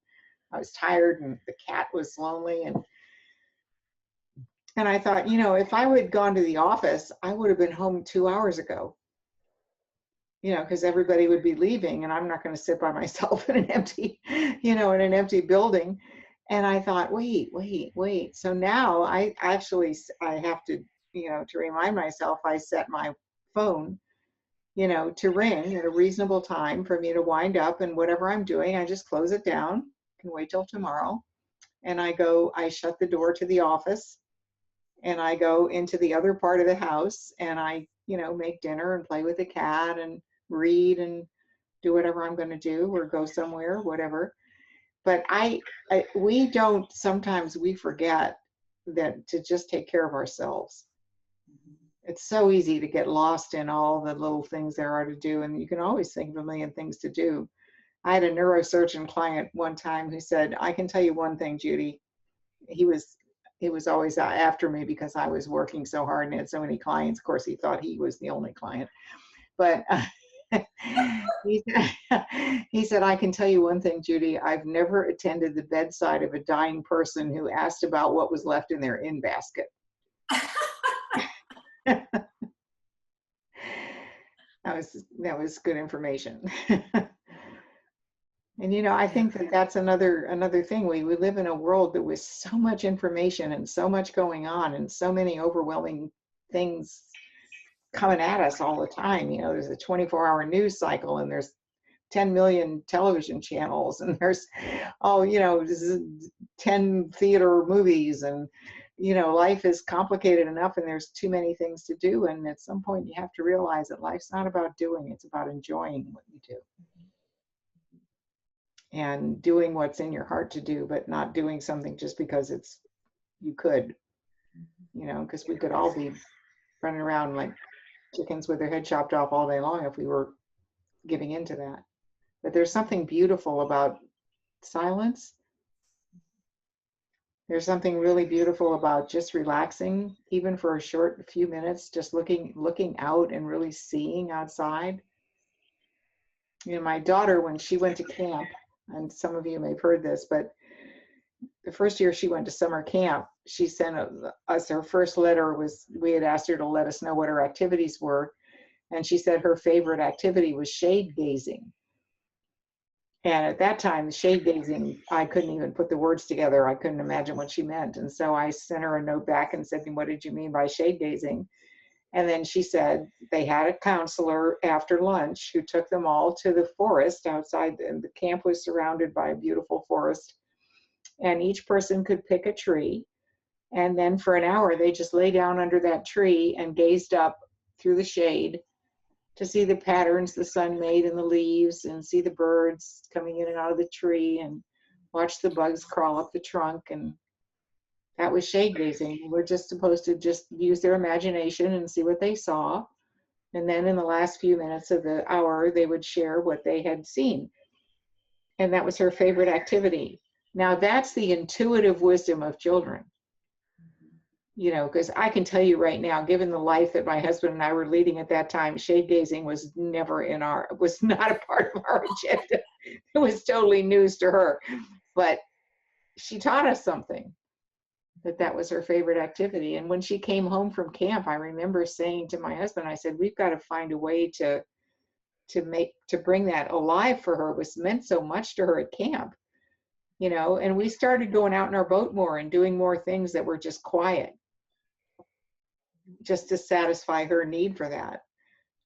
[SPEAKER 2] I was tired and the cat was lonely. And I thought, you know, if I would gone to the office, I would have been home 2 hours ago, you know, because everybody would be leaving and I'm not going to sit by myself in an empty, you know, in an empty building. And I thought, wait. So now I have to, you know, to remind myself, I set my phone, you know, to ring at a reasonable time for me to wind up, and whatever I'm doing, I just close it down, can wait till tomorrow. And I shut the door to the office and I go into the other part of the house and I, you know, make dinner and play with the cat and read and do whatever I'm going to do or go somewhere, whatever. But sometimes we forget that to just take care of ourselves. It's so easy to get lost in all the little things there are to do, and you can always think of a million things to do. I had a neurosurgeon client one time who said, I can tell you one thing, Judy. He was always after me because I was working so hard and had so many clients. Of course, he thought he was the only client. But he said, I can tell you one thing, Judy. I've never attended the bedside of a dying person who asked about what was left in their in basket. That was good information. And, you know, I think that's another thing. We live in a world that with so much information and so much going on and so many overwhelming things coming at us all the time. You know, there's a 24-hour news cycle and there's 10 million television channels and there's, 10 theater movies, and, you know, life is complicated enough and there's too many things to do. And at some point you have to realize that life's not about doing, it's about enjoying what you do. And doing what's in your heart to do, but not doing something just because you could, you know, because we could all be running around like chickens with their head chopped off all day long if we were giving into that. But there's something beautiful about silence. There's something really beautiful about just relaxing, even for a short few minutes, just looking out and really seeing outside. You know, my daughter, when she went to camp, and some of you may have heard this, but the first year she went to summer camp, she sent us her first letter. We had asked her to let us know what her activities were. And she said her favorite activity was shade gazing. And at that time, shade gazing, I couldn't even put the words together. I couldn't imagine what she meant. And so I sent her a note back and said, what did you mean by shade gazing? And then she said they had a counselor after lunch who took them all to the forest outside, and the camp was surrounded by a beautiful forest. And each person could pick a tree. And then for an hour, they just lay down under that tree and gazed up through the shade to see the patterns the sun made in the leaves and see the birds coming in and out of the tree and watch the bugs crawl up the trunk. And that was shade gazing. We're just supposed to just use their imagination and see what they saw. And then in the last few minutes of the hour, they would share what they had seen. And that was her favorite activity. Now that's the intuitive wisdom of children. You know, because I can tell you right now, given the life that my husband and I were leading at that time, shade gazing was not a part of our agenda. It was totally news to her. But she taught us something. That was her favorite activity. And when she came home from camp, I remember saying to my husband, I said, we've got to find a way to bring that alive for her. It was meant so much to her at camp, you know. And we started going out in our boat more and doing more things that were just quiet, just to satisfy her need for that,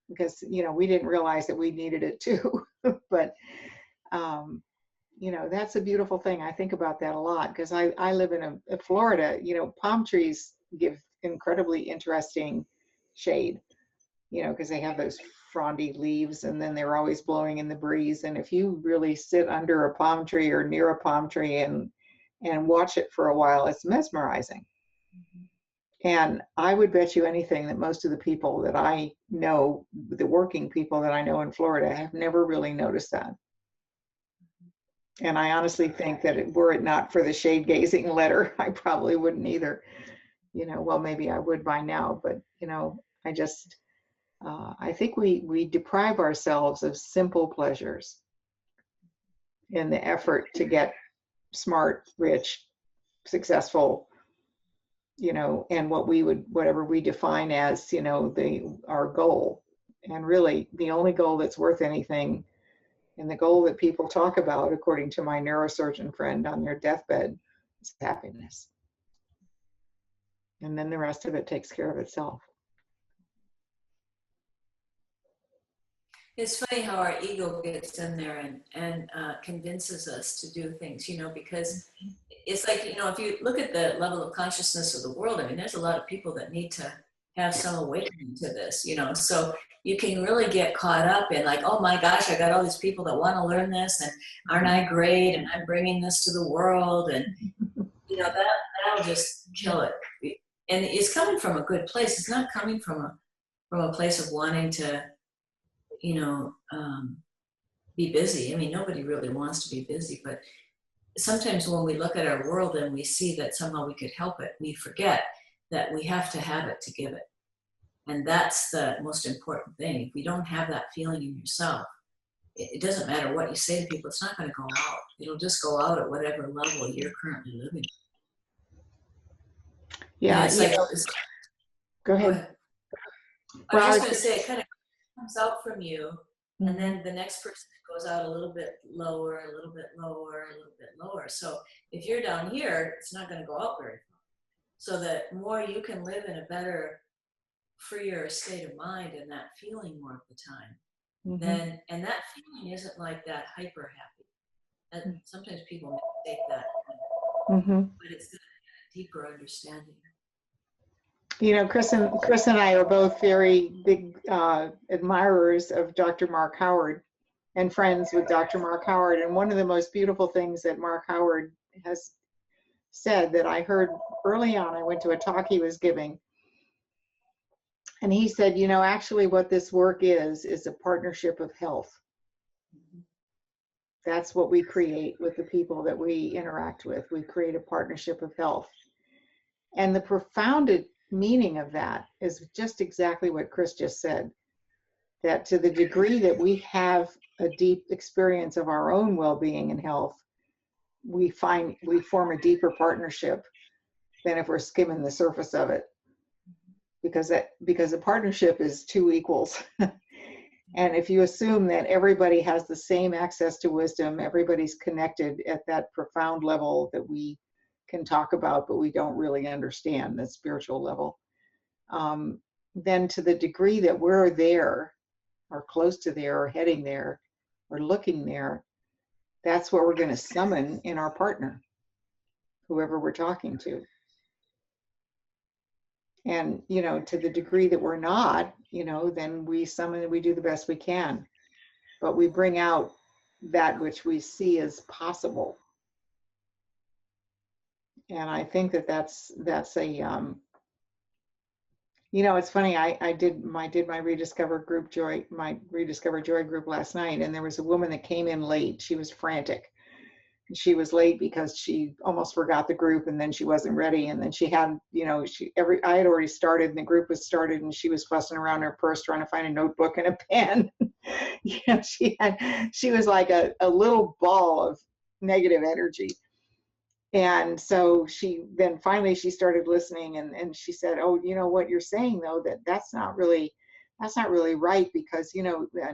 [SPEAKER 2] because, you know, we didn't realize that we needed it too. But you know, that's a beautiful thing. I think about that a lot because I live in Florida. You know, palm trees give incredibly interesting shade, you know, because they have those frondy leaves and then they're always blowing in the breeze. And if you really sit under a palm tree or near a palm tree and watch it for a while, it's mesmerizing. And I would bet you anything that most of the people that I know, the working people that I know in Florida, have never really noticed that. And I honestly think that were it not for the shade gazing letter, I probably wouldn't either. Well, maybe I would by now, but I just, I think we deprive ourselves of simple pleasures in the effort to get smart, rich, successful, and whatever we define as, our goal. And really the only goal that's worth anything, and the goal that people talk about, according to my neurosurgeon friend on their deathbed, is happiness. And then the rest of it takes care of itself.
[SPEAKER 3] It's funny how our ego gets in there and convinces us to do things, because it's like, if you look at the level of consciousness of the world, I mean, there's a lot of people that need to have some awakening to this, so you can really get caught up in like, oh my gosh, I got all these people that want to learn this, and aren't I great, and I'm bringing this to the world, and that'll just kill it. And it's coming from a good place. It's not coming from a place of wanting to be busy. I mean, nobody really wants to be busy, but sometimes when we look at our world and we see that somehow we could help it, we forget that we have to have it to give it. And that's the most important thing. If you don't have that feeling in yourself, it doesn't matter what you say to people, it's not going to go out. It'll just go out at whatever level you're currently living.
[SPEAKER 2] Yeah, go ahead.
[SPEAKER 3] I was just going to say, it kind of comes out from you, and then the next person goes out a little bit lower, a little bit lower, a little bit lower. So if you're down here, it's not going to go out very far. So the more you can live in a better, freer state of mind and that feeling more of the time, then, and that feeling isn't like that hyper happy. And sometimes people mistake that, but it's a deeper understanding.
[SPEAKER 2] Chris and I are both very big admirers of Dr. Mark Howard and friends with Dr. Mark Howard. And one of the most beautiful things that Mark Howard has said that I heard early on, I went to a talk he was giving, and he said, actually what this work is a partnership of health. That's what we create with the people that we interact with. We create a partnership of health. And the profound meaning of that is just exactly what Chris just said, that to the degree that we have a deep experience of our own well-being and health, we form a deeper partnership than if we're skimming the surface of it, because a partnership is two equals. And if you assume that everybody has the same access to wisdom, everybody's connected at that profound level that we can talk about, but we don't really understand, the spiritual level, then to the degree that we're there, or close to there, or heading there, or looking there, that's what we're going to summon in our partner, whoever we're talking to. And, to the degree that we're not, then we do the best we can, but we bring out that which we see as possible. And I think that's a, it's funny, I did my Rediscover Joy group last night, and there was a woman that came in late. She was frantic. She was late because she almost forgot the group, and then she wasn't ready, and then she had, I had already started, and the group was started, and she was fussing around her purse trying to find a notebook and a pen. She was like a little ball of negative energy. And so finally she started listening, and she said, oh, what you're saying though, that's not really right, because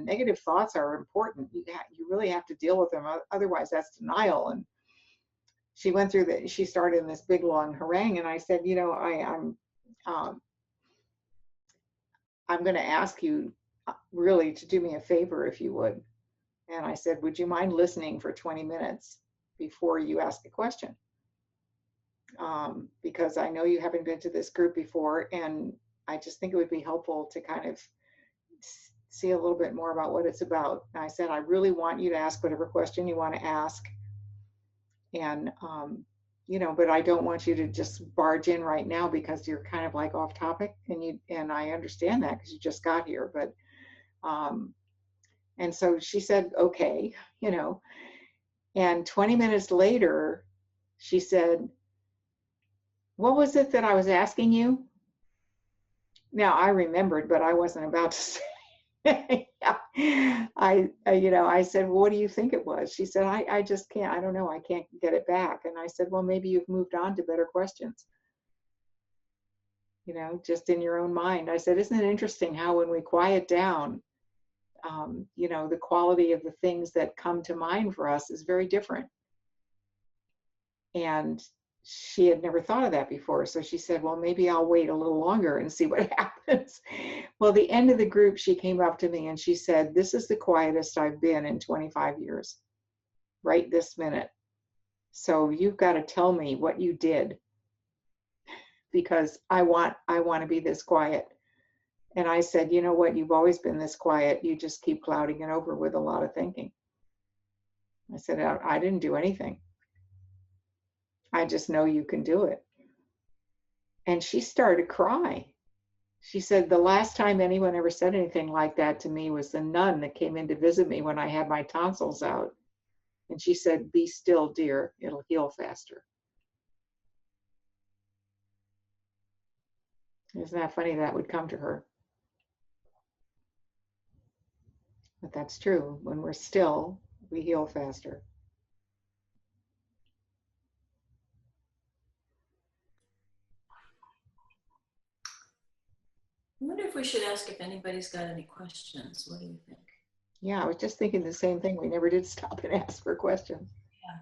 [SPEAKER 2] negative thoughts are important. You really have to deal with them, otherwise that's denial. And she went through she started in this big long harangue, and I said, I'm going to ask you really to do me a favor, if you would. And I said, would you mind listening for 20 minutes before you ask a question? Because I know you haven't been to this group before, and I just think it would be helpful to kind of see a little bit more about what it's about. And I said, I really want you to ask whatever question you want to ask. And you know, but I don't want you to just barge in right now because you're kind of like off topic, and I understand that because you just got here, but and so she said, okay, you know, and 20 minutes later, she said, what was it that I was asking you? Now I remembered, but I wasn't about to say. You know, I said, well, what do you think it was? She said, I just can't, I don't know, I can't get it back. And I said, well, maybe you've moved on to better questions, you know, just in your own mind. I said, isn't it interesting how when we quiet down, you know, the quality of the things that come to mind for us is very different. And she had never thought of that before. So she said, well, maybe I'll wait a little longer and see what happens. Well, the end of the group, she came up to me and she said, this is the quietest I've been in 25 years, right this minute. So you've got to tell me what you did, because I want to be this quiet. And I said, you know what, you've always been this quiet. You just keep clouding it over with a lot of thinking. I said, I didn't do anything. I just know you can do it. And she started to cry. She said, the last time anyone ever said anything like that to me was the nun that came in to visit me when I had my tonsils out. And she said, be still, dear, it'll heal faster. Isn't that funny that would come to her? But that's true. When we're still, we heal faster.
[SPEAKER 3] I wonder if we should ask if anybody's got any questions. What do you think?
[SPEAKER 2] Yeah, I was just thinking the same thing. We never did stop and ask for questions.
[SPEAKER 3] Yeah.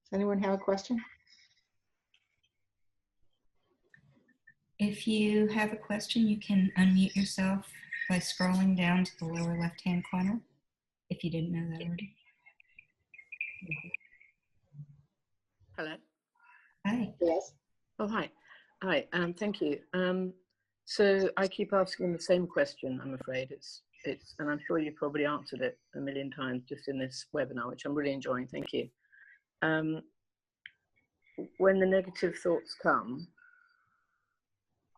[SPEAKER 2] Does anyone have a question?
[SPEAKER 1] If you have a question, you can unmute yourself by scrolling down to the lower left-hand corner, if you didn't know that already.
[SPEAKER 4] Hello.
[SPEAKER 1] Hi.
[SPEAKER 2] Yes.
[SPEAKER 4] Oh, hi. Hi. Thank you. So I keep asking the same question. I'm afraid and I'm sure you've probably answered it a million times just in this webinar, which I'm really enjoying. Thank you. When the negative thoughts come,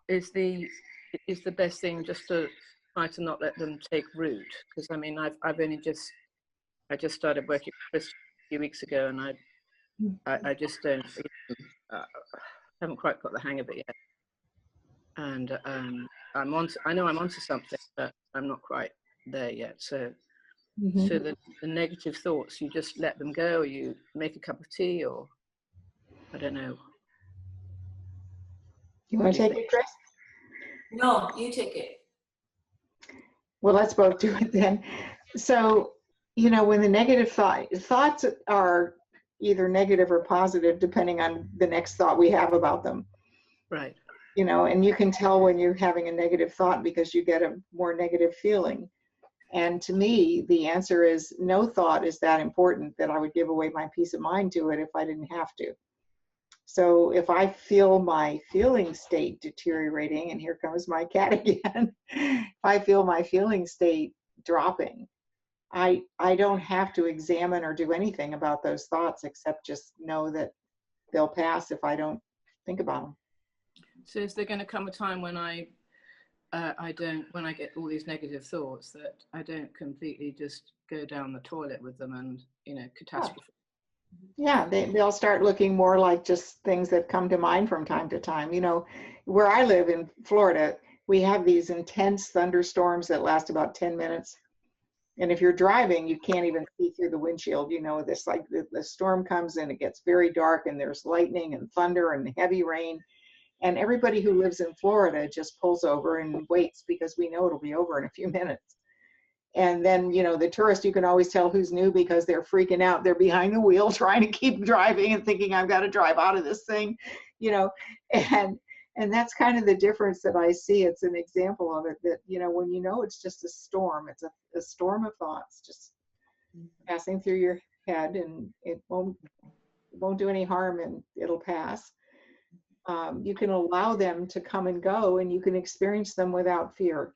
[SPEAKER 4] is the best thing just to try to not let them take root? Because I mean, I just started working with Chris a few weeks ago, and I just don't. Haven't quite got the hang of it yet, and I know I'm onto something, but I'm not quite there yet. So, so the negative thoughts, you just let them go, or you make a cup of tea, or I don't know.
[SPEAKER 2] You want to take it, Chris?
[SPEAKER 3] No, you take it.
[SPEAKER 2] Well, let's both do it then. So, you know, when the negative thoughts are either negative or positive, depending on the next thought we have about them.
[SPEAKER 4] Right.
[SPEAKER 2] You know, and you can tell when you're having a negative thought because you get a more negative feeling. And to me, the answer is no thought is that important that I would give away my peace of mind to it if I didn't have to. So if I feel my feeling state deteriorating, and here comes my cat again, if I feel my feeling state dropping, I don't have to examine or do anything about those thoughts except just know that they'll pass if I don't think about them.
[SPEAKER 4] So is there going to come a time when when I get all these negative thoughts, that I don't completely just go down the toilet with them and, you know, catastrophe?
[SPEAKER 2] Yeah, they'll start looking more like just things that come to mind from time to time. You know, where I live in Florida, we have these intense thunderstorms that last about 10 minutes. And if you're driving, you can't even see through the windshield. You know, this like the storm comes in, it gets very dark, and there's lightning and thunder and heavy rain. And everybody who lives in Florida just pulls over and waits because we know it'll be over in a few minutes. And then, you know, the tourist, you can always tell who's new because they're freaking out. They're behind the wheel trying to keep driving and thinking, I've got to drive out of this thing, you know, and that's kind of the difference that I see. It's an example of it that, you know, when you know it's just a storm, it's a storm of thoughts just passing through your head, and it won't do any harm, and it'll pass. You can allow them to come and go, and you can experience them without fear.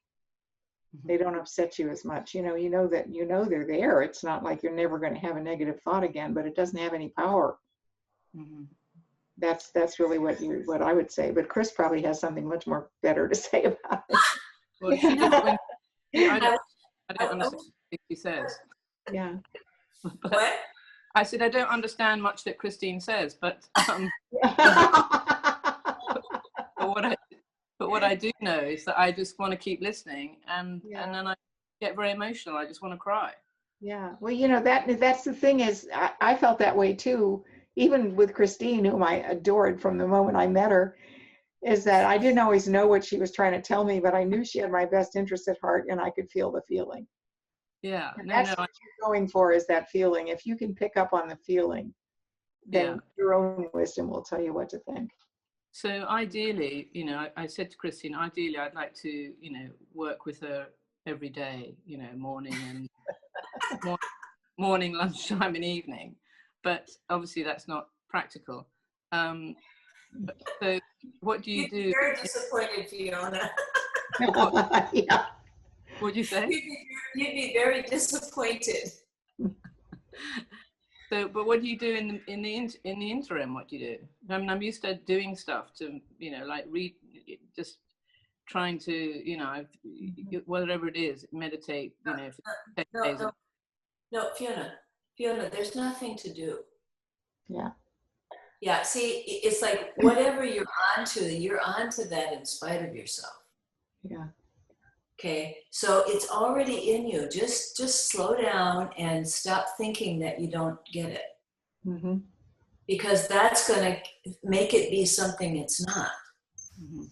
[SPEAKER 2] They don't upset you as much. You know that they're there. It's not like you're never going to have a negative thought again, but it doesn't have any power
[SPEAKER 4] Mhm.
[SPEAKER 2] That's really what I would say. But Chris probably has something much more better to say about it.
[SPEAKER 4] Well, she just when I
[SPEAKER 3] I,
[SPEAKER 4] don't understand what she says.
[SPEAKER 2] Yeah.
[SPEAKER 4] But
[SPEAKER 3] what?
[SPEAKER 4] I said I don't understand much that Christine says, but but what I do know is that I just want to keep listening, and then I get very emotional. I just want to cry.
[SPEAKER 2] Yeah. Well, that's the thing is I felt that way too, even with Christine, whom I adored from the moment I met her, is that I didn't always know what she was trying to tell me, but I knew she had my best interest at heart and I could feel the feeling.
[SPEAKER 4] Yeah.
[SPEAKER 2] And
[SPEAKER 4] No,
[SPEAKER 2] that's what you're going for, is that feeling. If you can pick up on the feeling, then your own wisdom will tell you what to think.
[SPEAKER 4] So ideally, I said to Christine, ideally I'd like to, work with her every day, morning and morning, lunchtime and evening. But obviously that's not practical. So what do you do?
[SPEAKER 3] You'd be very disappointed, Fiona.
[SPEAKER 2] Yeah.
[SPEAKER 4] What'd you say?
[SPEAKER 3] You'd be very disappointed.
[SPEAKER 4] So, but what do you do in the interim? What do you do? I mean, I'm used to doing stuff to, like read, just trying to, whatever it is, meditate.
[SPEAKER 3] No, Fiona, there's nothing to do.
[SPEAKER 2] Yeah.
[SPEAKER 3] Yeah. See, it's like whatever you're onto that in spite of yourself.
[SPEAKER 2] Yeah.
[SPEAKER 3] Okay, so it's already in you. Just slow down and stop thinking that you don't get it.
[SPEAKER 2] Mm-hmm.
[SPEAKER 3] Because that's going to make it be something it's not.
[SPEAKER 4] Mm-hmm.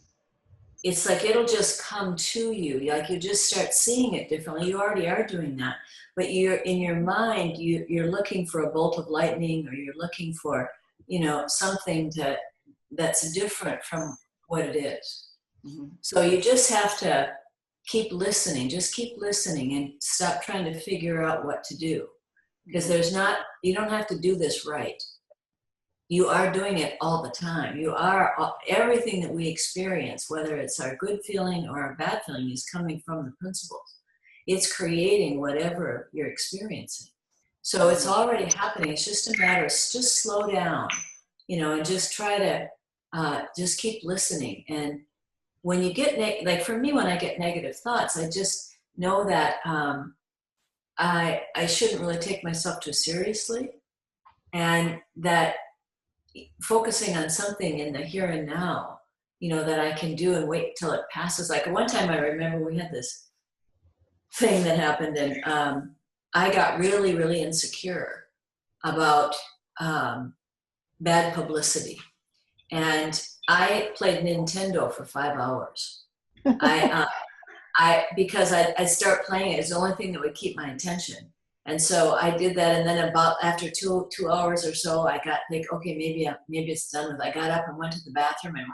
[SPEAKER 3] It's like it'll just come to you. Like you just start seeing it differently. You already are doing that. But you're in your mind, you're looking for a bolt of lightning, or you're looking for, something that's different from what it is.
[SPEAKER 4] Mm-hmm.
[SPEAKER 3] So you just have to keep listening. Just keep listening and stop trying to figure out what to do. Because you don't have to do this right. You are doing it all the time. Everything that we experience, whether it's our good feeling or our bad feeling, is coming from the principles. It's creating whatever you're experiencing. So it's already happening. It's just a matter of just slow down, and just try to just keep listening. And when you get, like for me, when I get negative thoughts, I just know that I shouldn't really take myself too seriously, and that focusing on something in the here and now, that I can do and wait till it passes. Like one time I remember we had this thing that happened, and I got really, really insecure about bad publicity. And I played Nintendo for 5 hours. Because I'd start playing it. It's the only thing that would keep my attention. And so I did that, and then about after two hours or so, I got like, okay, maybe it's done with. I got up and went to the bathroom, and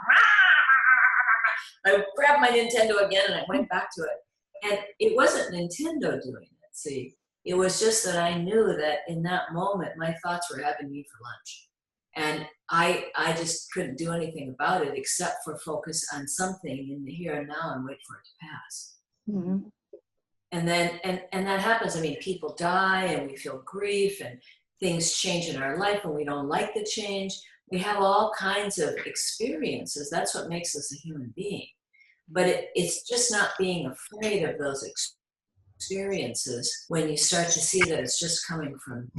[SPEAKER 3] I grabbed my Nintendo again, and I went back to it. And it wasn't Nintendo doing it. See, it was just that I knew that in that moment, my thoughts were having me for lunch, and I just couldn't do anything about it except for focus on something in the here and now and wait for it to pass.
[SPEAKER 2] Mm-hmm.
[SPEAKER 3] And then, and that happens. I mean, people die and we feel grief and things change in our life and we don't like the change. We have all kinds of experiences. That's what makes us a human being. But it's just not being afraid of those experiences when you start to see that it's just coming from.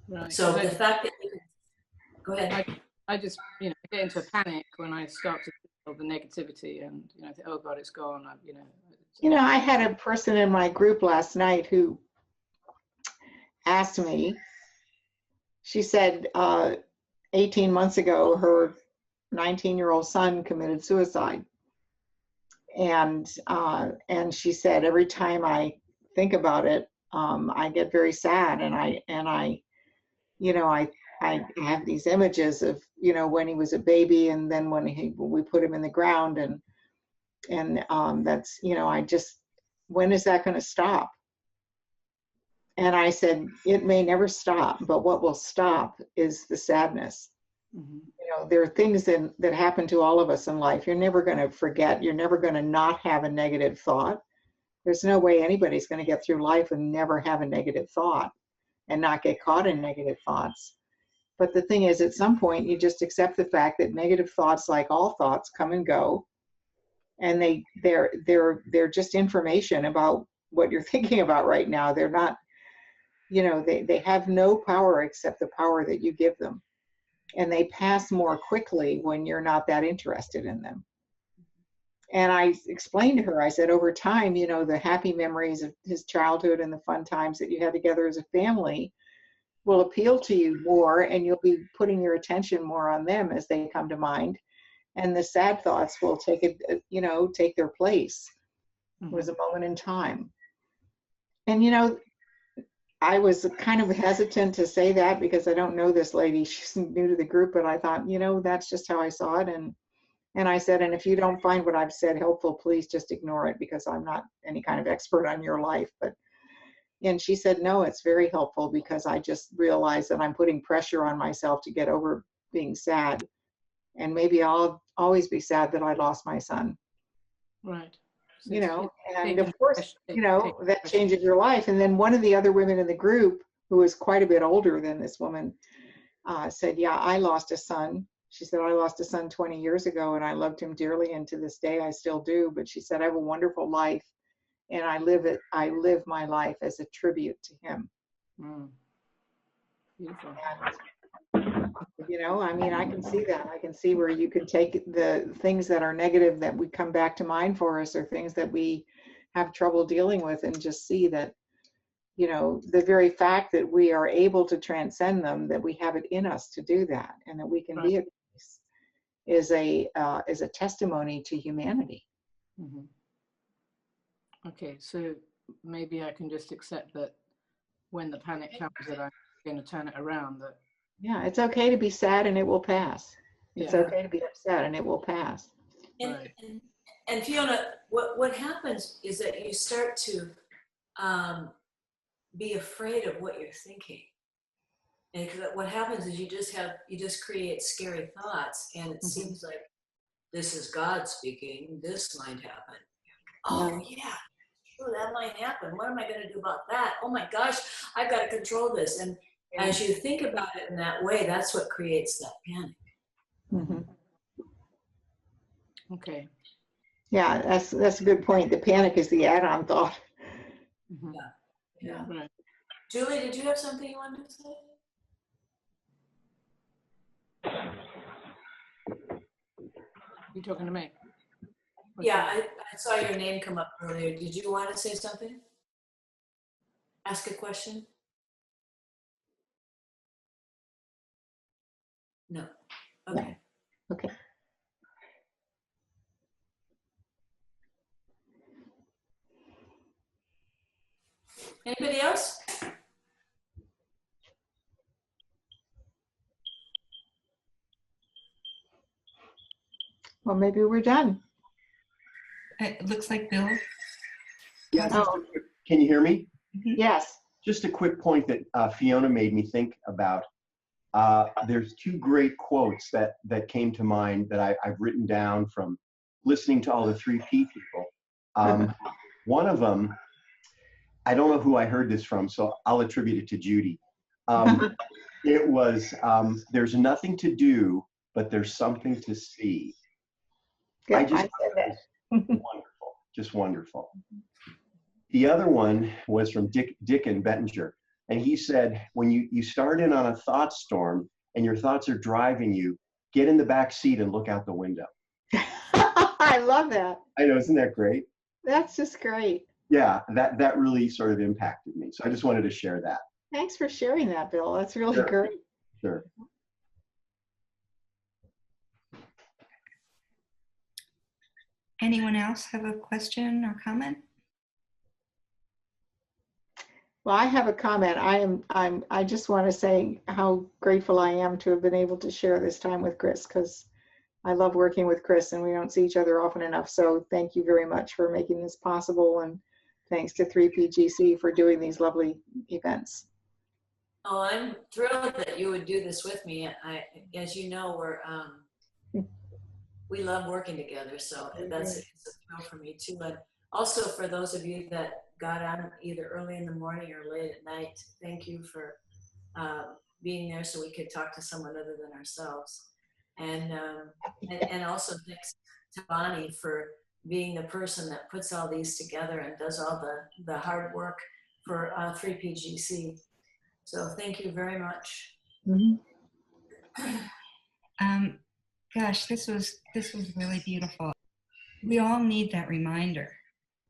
[SPEAKER 4] Right.
[SPEAKER 3] So the fact that you can, go ahead.
[SPEAKER 4] I just, get into a panic when I start to feel the negativity, and I think, oh God, it's gone.
[SPEAKER 2] I had a person in my group last night who asked me, she said 18 months ago, her 19-year-old son committed suicide. And she said, every time I think about it, I get very sad. And I have these images of, when he was a baby, and then when we put him in the ground, and that's, when is that going to stop? And I said, it may never stop, but what will stop is the sadness.
[SPEAKER 4] Mm-hmm.
[SPEAKER 2] There are things that happen to all of us in life. You're never going to forget. You're never going to not have a negative thought. There's no way anybody's going to get through life and never have a negative thought and not get caught in negative thoughts. But the thing is, at some point, you just accept the fact that negative thoughts, like all thoughts, come and go, and they're just information about what you're thinking about right now. They're not, they have no power except the power that you give them, and they pass more quickly when you're not that interested in them. And I explained to her, I said, over time, the happy memories of his childhood and the fun times that you had together as a family will appeal to you more, and you'll be putting your attention more on them as they come to mind. And the sad thoughts will take their place. It was a moment in time. And, I was kind of hesitant to say that because I don't know this lady. She's new to the group, but I thought, that's just how I saw it. And I said, and if you don't find what I've said helpful, please just ignore it, because I'm not any kind of expert on your life. And she said, no, it's very helpful, because I just realized that I'm putting pressure on myself to get over being sad. And maybe I'll always be sad that I lost my son.
[SPEAKER 4] Right.
[SPEAKER 2] And of course, that changes your life. And then one of the other women in the group, who was quite a bit older than this woman, said, yeah, I lost a son. She said, I lost a son 20 years ago, and I loved him dearly, and to this day I still do. But she said, I have a wonderful life, and I live my life as a tribute to him.
[SPEAKER 4] Beautiful.
[SPEAKER 2] And, I can see that. I can see where you can take the things that are negative that would come back to mind for us, or things that we have trouble dealing with, and just see that, the very fact that we are able to transcend them, that we have it in us to do that, and that we can be at peace, is a testimony to humanity.
[SPEAKER 4] Mm-hmm. Okay, so maybe I can just accept that when the panic comes, that I'm going to turn it around. That
[SPEAKER 2] yeah, it's okay to be sad, and it will pass. It's okay to be upset, and it will pass.
[SPEAKER 3] And Fiona, what happens is that you start to be afraid of what you're thinking. And what happens is you just create scary thoughts, and it seems like this is God speaking, this might happen. Oh yeah, sure, that might happen. What am I going to do about that? Oh my gosh, I've got to control this. And as you think about it in that way, that's what creates that panic.
[SPEAKER 2] Mm-hmm.
[SPEAKER 4] Okay.
[SPEAKER 2] Yeah, that's a good point. The panic is the add-on thought.
[SPEAKER 4] Mm-hmm.
[SPEAKER 3] Yeah.
[SPEAKER 4] Right.
[SPEAKER 3] Julie, did you have something you wanted to say?
[SPEAKER 4] You talking to me?
[SPEAKER 3] Yeah, I saw your name come up earlier. Did you want to say something? Ask a question? No. Okay.
[SPEAKER 2] No. Okay.
[SPEAKER 3] Anybody else?
[SPEAKER 2] Well, maybe we're done.
[SPEAKER 1] It looks like Bill.
[SPEAKER 5] Yeah, can you hear me?
[SPEAKER 2] Yes.
[SPEAKER 5] Just a quick point that Fiona made me think about. There's two great quotes that came to mind that I've written down from listening to all the 3P people. One of them, I don't know who I heard this from, so I'll attribute it to Judy. It was, there's nothing to do, but there's something to see.
[SPEAKER 2] Good.
[SPEAKER 5] I said that. Wonderful, just wonderful. The other one was from Dickon Bettinger, and he said, when you start in on a thought storm and your thoughts are driving you, get in the back seat and look out the window.
[SPEAKER 2] I love that.
[SPEAKER 5] I know, isn't that great?
[SPEAKER 2] That's just great.
[SPEAKER 5] Yeah, that really sort of impacted me. So I just wanted to share that.
[SPEAKER 2] Thanks for sharing that, Bill. That's really great.
[SPEAKER 5] Sure.
[SPEAKER 1] Anyone else have a question or comment?
[SPEAKER 2] Well, I have a comment. I just want to say how grateful I am to have been able to share this time with Chris, because I love working with Chris, and we don't see each other often enough. So thank you very much for making this possible, and thanks to 3PGC for doing these lovely events.
[SPEAKER 3] Oh, I'm thrilled that you would do this with me. As you know, we love working together, so it's a thrill for me too. And also for those of you that got on either early in the morning or late at night, thank you for being there so we could talk to someone other than ourselves. And also thanks to Bonnie for being the person that puts all these together and does all the hard work for 3PGC. So thank you very much.
[SPEAKER 2] Mhm.
[SPEAKER 1] Gosh, this was really beautiful. We all need that reminder,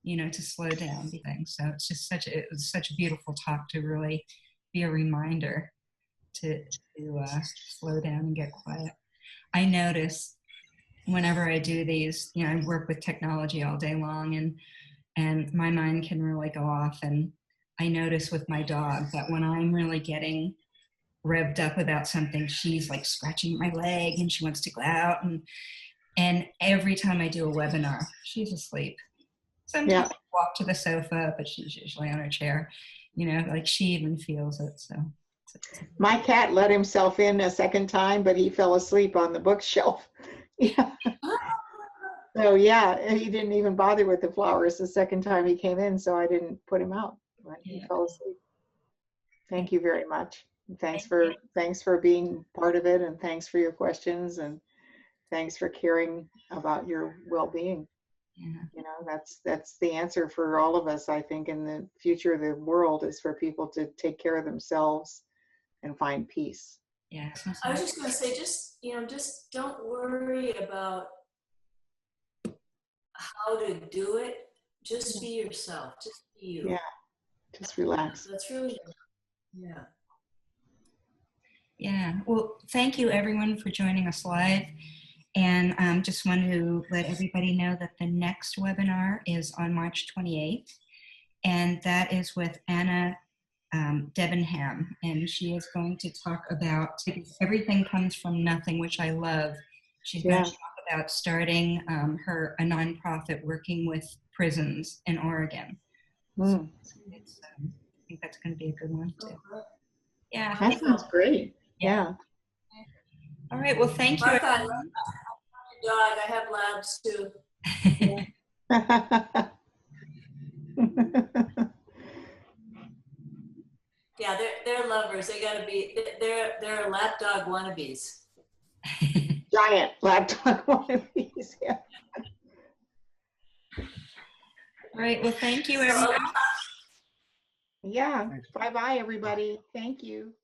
[SPEAKER 1] to slow down things. So it's just it was such a beautiful talk to really be a reminder to slow down and get quiet. I notice whenever I do these, I work with technology all day long, and my mind can really go off. And I notice with my dog that when I'm really getting revved up about something, she's like scratching my leg and she wants to go out. And every time I do a webinar, she's asleep. Sometimes I walk to the sofa, but she's usually on her chair. Like she even feels it. So
[SPEAKER 2] My cat let himself in a second time, but he fell asleep on the bookshelf. Yeah. So yeah, he didn't even bother with the flowers the second time he came in, so I didn't put him out. But he fell asleep. Thank you very much. Thanks for being part of it, and thanks for your questions, and thanks for caring about your well-being.
[SPEAKER 1] Yeah.
[SPEAKER 2] That's the answer for all of us. I think in the future of the world is for people to take care of themselves and find peace.
[SPEAKER 1] Yeah.
[SPEAKER 3] I was just going to say, just don't worry about how to do it. Just be yourself. Just be you.
[SPEAKER 2] Yeah. Just relax.
[SPEAKER 3] That's really, yeah.
[SPEAKER 1] Yeah. Well, thank you everyone for joining us live. And just want to let everybody know that the next webinar is on March 28th. And that is with Anna Debenham. And she is going to talk about everything comes from nothing, which I love. She's going to talk about starting a nonprofit working with prisons in Oregon. So I think that's going to be a good one too. Yeah.
[SPEAKER 2] That sounds great. Yeah.
[SPEAKER 1] All right. Well, thank you.
[SPEAKER 3] Martha, I love your dog. I have labs too. Yeah, they're lovers. They gotta be. They're lapdog wannabes.
[SPEAKER 2] Giant lapdog wannabes. Yeah.
[SPEAKER 1] All right. Well, thank you, everyone.
[SPEAKER 2] Yeah. Bye-bye, everybody. Thank you.